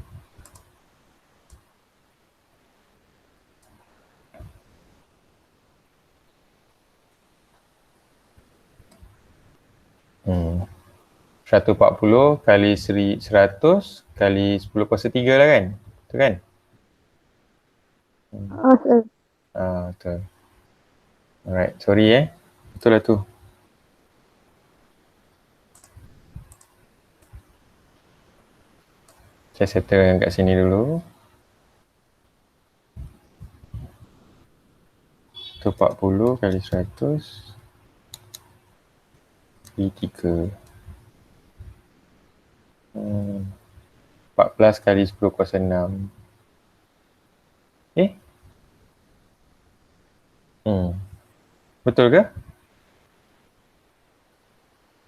Speaker 1: Hmm. 140 kali 100 kali 10 kuasa 3 lah kan? Betul kan?
Speaker 5: Sir.
Speaker 1: Betul. Alright, sorry Betul lah tu. Saya settle kat sini dulu. 140 kali 100 kali 3. 14 kali 10 kuasa 6. Betul ke?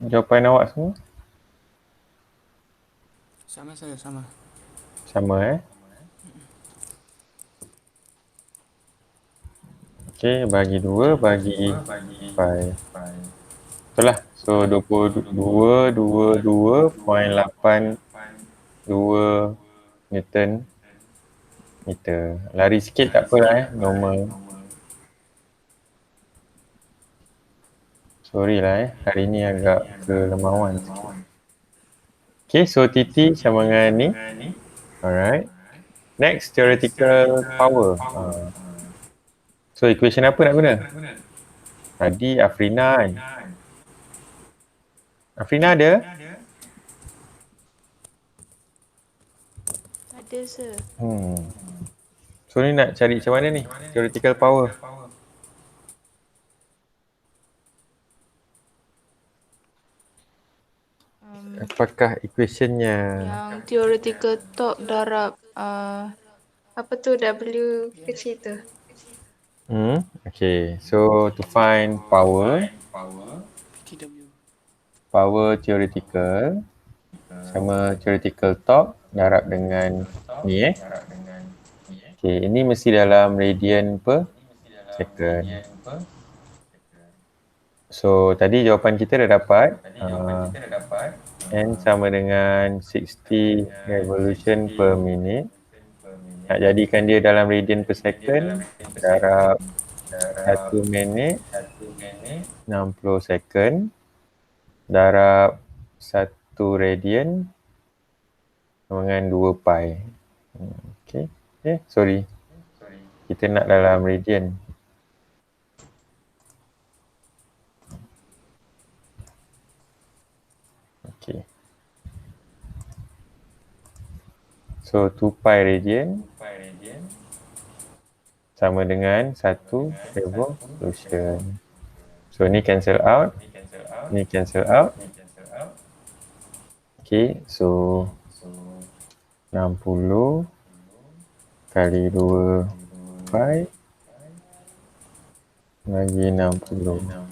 Speaker 1: Jawapan awak semua?
Speaker 6: Sama saya, sama.
Speaker 1: Sama Okay, bagi 2 bagi 5. Betul lah. So 22.82 Newton meter. Lari sikit tak apa lah normal. Sorry lah hari ni agak kelemawan sikit. Okay, so TT sama dengan ni. Alright. Next, theoretical power. So equation apa nak guna? Tadi Afrina kan. Afrina ada?
Speaker 7: Ada sir.
Speaker 1: So ni nak cari macam mana ni? Theoretical power. Apakah equationnya?
Speaker 7: Yang theoretical torque darab apa tu W kecil tu.
Speaker 1: Okay, so to find power
Speaker 6: KW.
Speaker 1: theoretical sama theoretical torque darab dengan ni Okay, ini mesti dalam radian per second. So tadi jawapan kita dah dapat N sama dengan 60 revolution per minute. Nak jadikan dia dalam radian per second, darab 1 minit 60 second darab 1 radian sama dengan 2 pi. Okay. Sorry. Kita nak dalam radian. Okay. So 2 pi radian sama dengan 1 revolution. So ni cancel out. Ni cancel out. Okay, so 60 kali 2 pi lagi 60.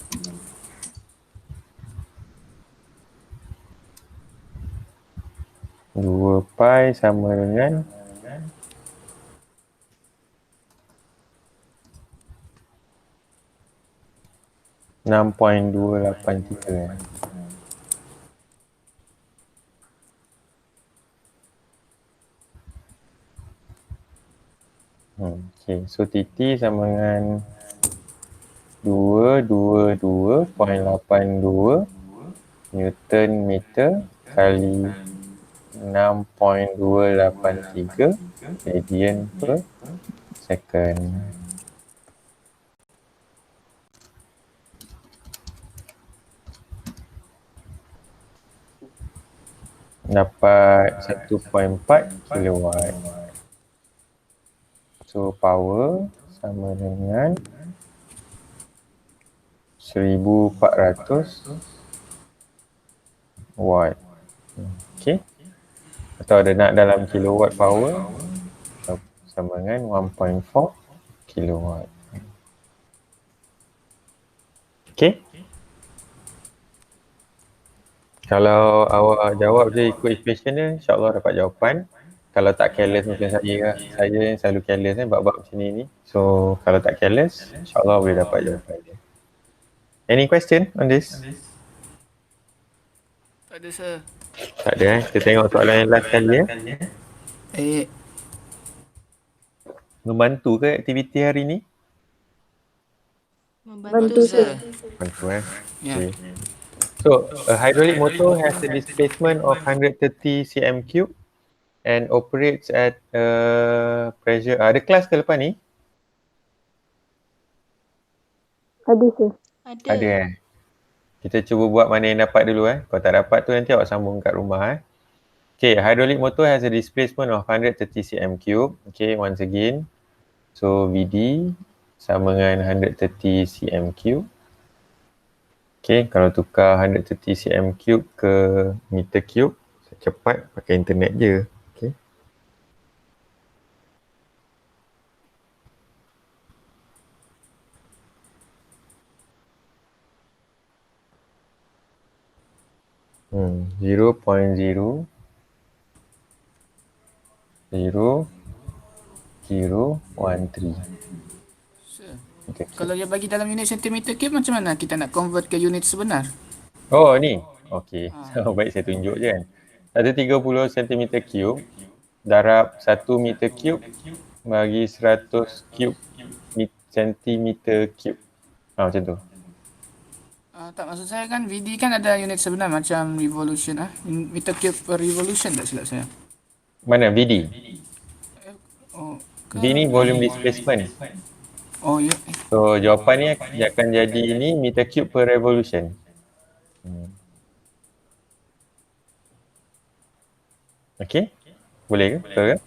Speaker 1: 2 pi sama dengan 6.283. Okay, so TT sama dengan 222.82 Newton meter kali 6.283 radian per second. Dapat 1.4 kilowatt. So power sama dengan 1400 watt. Okay. Atau ada nak dalam kilowatt power sama dengan 1.4 kilowatt. Okay. Kalau awak jawab je ikut equation dia, insyaAllah dapat jawapan. Kalau tak careless macam saya yang selalu careless bab-bab macam ni. So kalau tak careless, insyaAllah boleh dapat jawapan dia. Any question on this?
Speaker 6: Tak ada sir.
Speaker 1: Tak ada Kita tengok soalan yang last kali Membantu ke aktiviti hari ni?
Speaker 7: Membantu
Speaker 5: sir.
Speaker 1: Membantu
Speaker 6: Ya.
Speaker 1: Okay. So a hydraulic motor has a displacement of 130 cm3 and operates at pressure. Ada kelas ke lepas ni?
Speaker 5: Ada sir.
Speaker 1: Ada Kita cuba buat mana yang dapat dulu Kalau tak dapat tu nanti awak sambung kat rumah Okay, hydraulic motor has a displacement of 130 cm3. Okay, once again. So VD sama dengan 130 cm3. Okay, kalau tukar 130 cm3 ke meter cube, cepat pakai internet je. Okay. Hmm, 0.0 0.013.
Speaker 6: Sir, kalau dia bagi dalam unit centimeter cube, macam mana kita nak convert ke unit sebenar?
Speaker 1: Oh ni. Okey. So baik saya tunjuk je kan. 130 cm3 darab 1 meter cube bagi 100 cube centimeter cube. Macam tu.
Speaker 6: Tak, maksud saya kan VD kan ada unit sebenar macam revolution meter cube per revolution tak silap saya.
Speaker 1: Mana VD?
Speaker 6: Oh,
Speaker 1: V ni volume displacement.
Speaker 6: Oh ya.
Speaker 1: So jawapan ni akan jadi ni meter cube per revolution. Okay, boleh ke? Betul ke?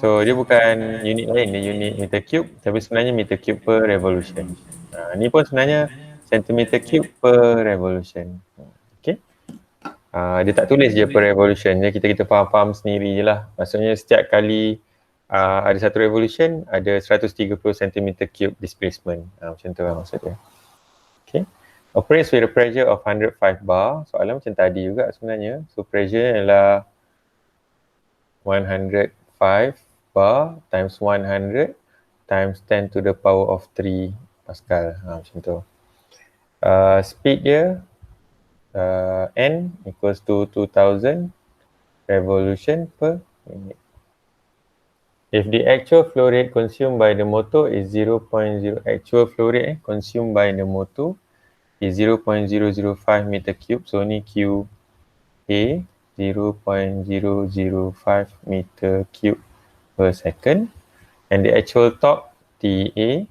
Speaker 1: So dia bukan unit lain, dia unit meter cube, tapi sebenarnya meter cube per revolution. Ni pun sebenarnya centimeter cube per revolution. Okay. Dia tak tulis je per revolution, je kita faham-faham sendiri je lah. Maksudnya setiap kali ada satu revolution, ada 130 cm3 displacement. Macam tu lah maksudnya. Okay. Operates with a pressure of 105 bar. Soalan macam tadi juga sebenarnya. So pressure adalah 105 bar times 100 times 10 to the power of 3 Pascal. Macam tu. Speed dia N equals to 2000 revolution per minute. If the actual flow rate consumed by the motor is 0.0, actual flow rate consumed by the motor is 0.005 meter cube. So ni Q A 0.005 meter cube per second. And the actual torque TA,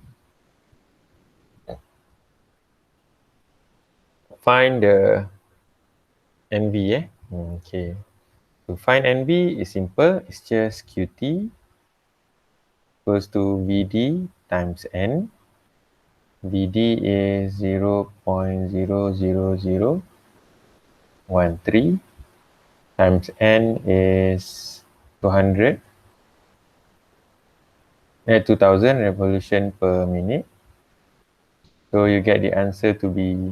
Speaker 1: find the NV okay. To find NV is simple, it's just QT equals to VD times N. VD is 0.00013 times N is 2000 revolution per minute. So you get the answer to be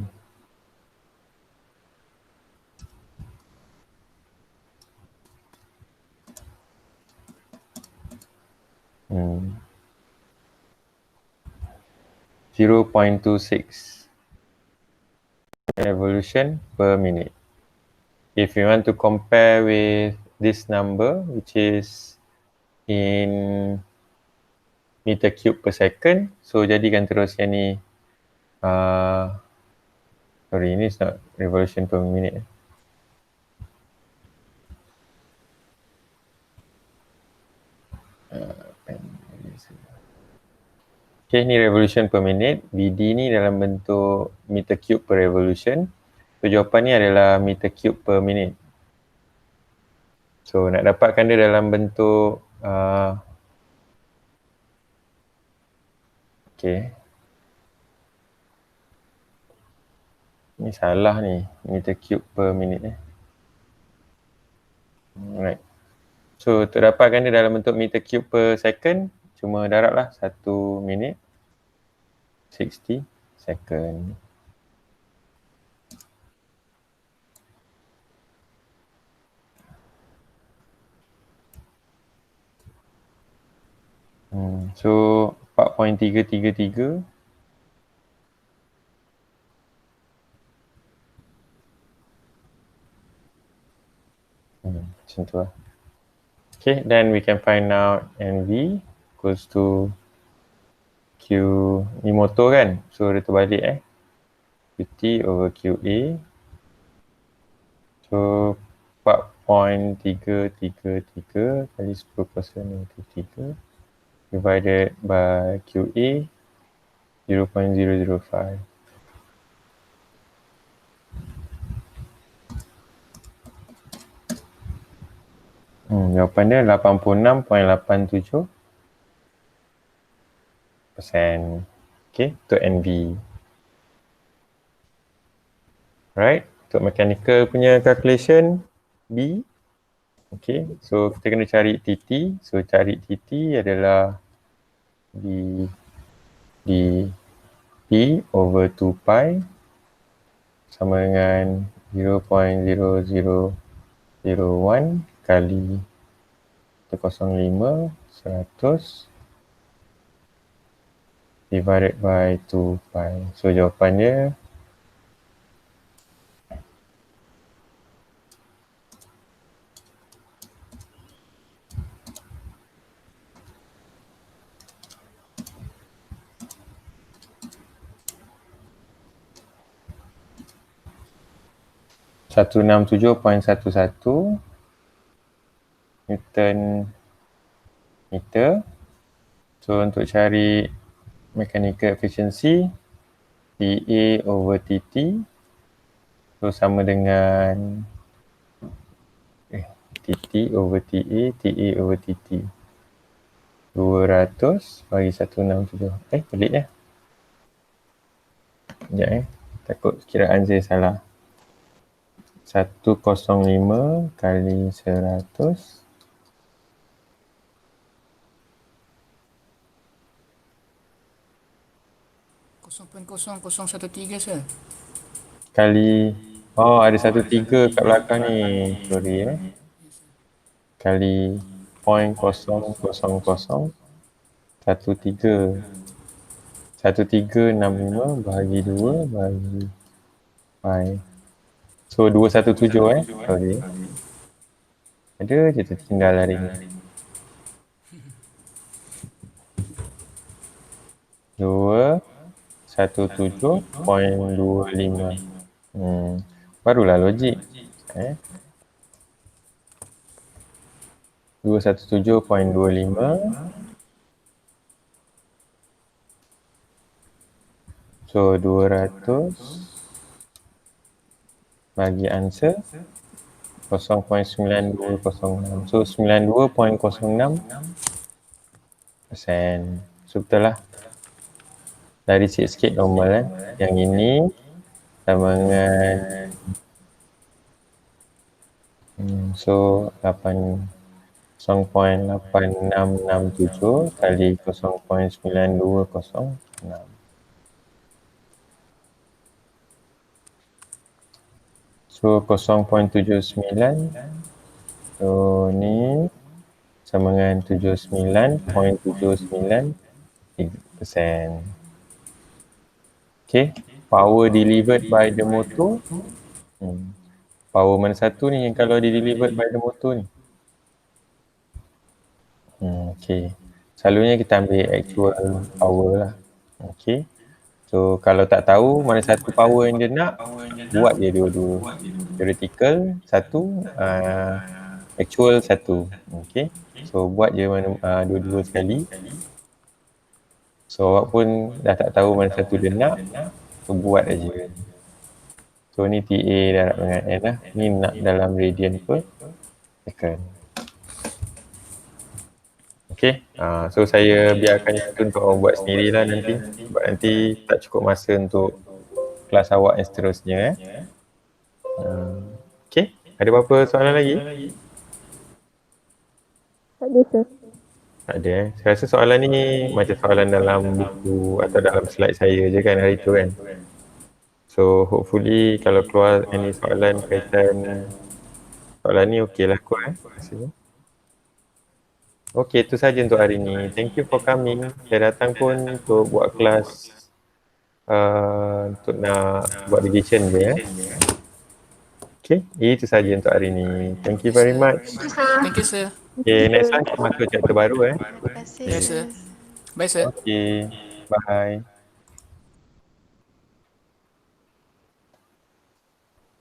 Speaker 1: 0.26 revolution per minute. If you want to compare with this number, which is in meter cube per second, so jadikan terus yang ni, sorry, ini is not revolution per minute. Okay, ni revolution per minute. VD ni dalam bentuk meter cube per revolution. So jawapan ni adalah meter cube per minute. So nak dapatkan dia dalam bentuk okay. Ni salah ni, meter cube per minute Alright. So untuk dapatkan dia dalam bentuk meter cube per second, cuma darablah 1 minit 60 second. So 4.333 macam tu lah. Okay, then we can find out NV equals to Q, ni motor kan, so dia terbalik QT over QA. So 4.333 kali 10% into 3 divided by QA 0.005. Jawapan dia 86.87%. Okay, untuk NV. Right, untuk mechanical punya calculation B. Okay, so kita kena cari TT. So cari TT adalah di P over 2 pi sama dengan 0.0001 kali 105 100 divided by 2 pi. So jawapannya 167.11 Newton meter. So untuk cari mechanical efficiency, TA over TT, so sama dengan TT over TA, TA over TT. 200 bagi 167. Pelik ya. Sekejap takut kiraan saya salah. 105 kali 100
Speaker 6: 0.0013 sir.
Speaker 1: kali, ada 13 kat belakang ni, sorry kali 0.0013 1365 bahagi 2 bahagi 5. So 217 sorry. Ada je tertinggal hari ni. 217.25. Barulah logik. 217.25. So 200 bagi answer 0.9206. So 92.06%. So betul lah. Dari sikit-sikit normal Yang ini sama dengan so 0.8667 kali 0.9206. So 0.79. So ni sama dengan 79.79%. Okay, power delivered by the motor. Power mana satu ni yang kalau delivered by the motor ni? Okay, selalunya kita ambil actual power lah. Okay, so kalau tak tahu mana satu power yang dia nak, buat je dua-dua. Theoretical satu, actual satu. Okay, so buat je mana dua-dua sekali. So awak pun dah tak tahu mana satu dia nak, so buat aja. So ni TA darab dengan N lah. Ni nak dalam radian per second. Okay, so saya biarkan itu untuk awak buat sendirilah nanti. Sebab nanti tak cukup masa untuk kelas awak yang seterusnya. Okay, ada apa-apa soalan lagi?
Speaker 5: Tak ada, sir.
Speaker 1: Tak ada Saya rasa soalan ni macam soalan dalam buku atau dalam slide saya je kan hari tu kan. So hopefully kalau keluar any soalan kaitan soalan ni okey lah kot rasanya. Okey, itu saja untuk hari ni. Thank you for coming. Saya datang pun untuk buat kelas untuk nak buat revision je Okay, itu saja untuk hari ni. Thank you very much.
Speaker 6: Thank you sir.
Speaker 1: Okay, next one kita masuk chapter baru
Speaker 7: Terima kasih.
Speaker 6: Yes sir. Bye sir.
Speaker 1: Okay, bye.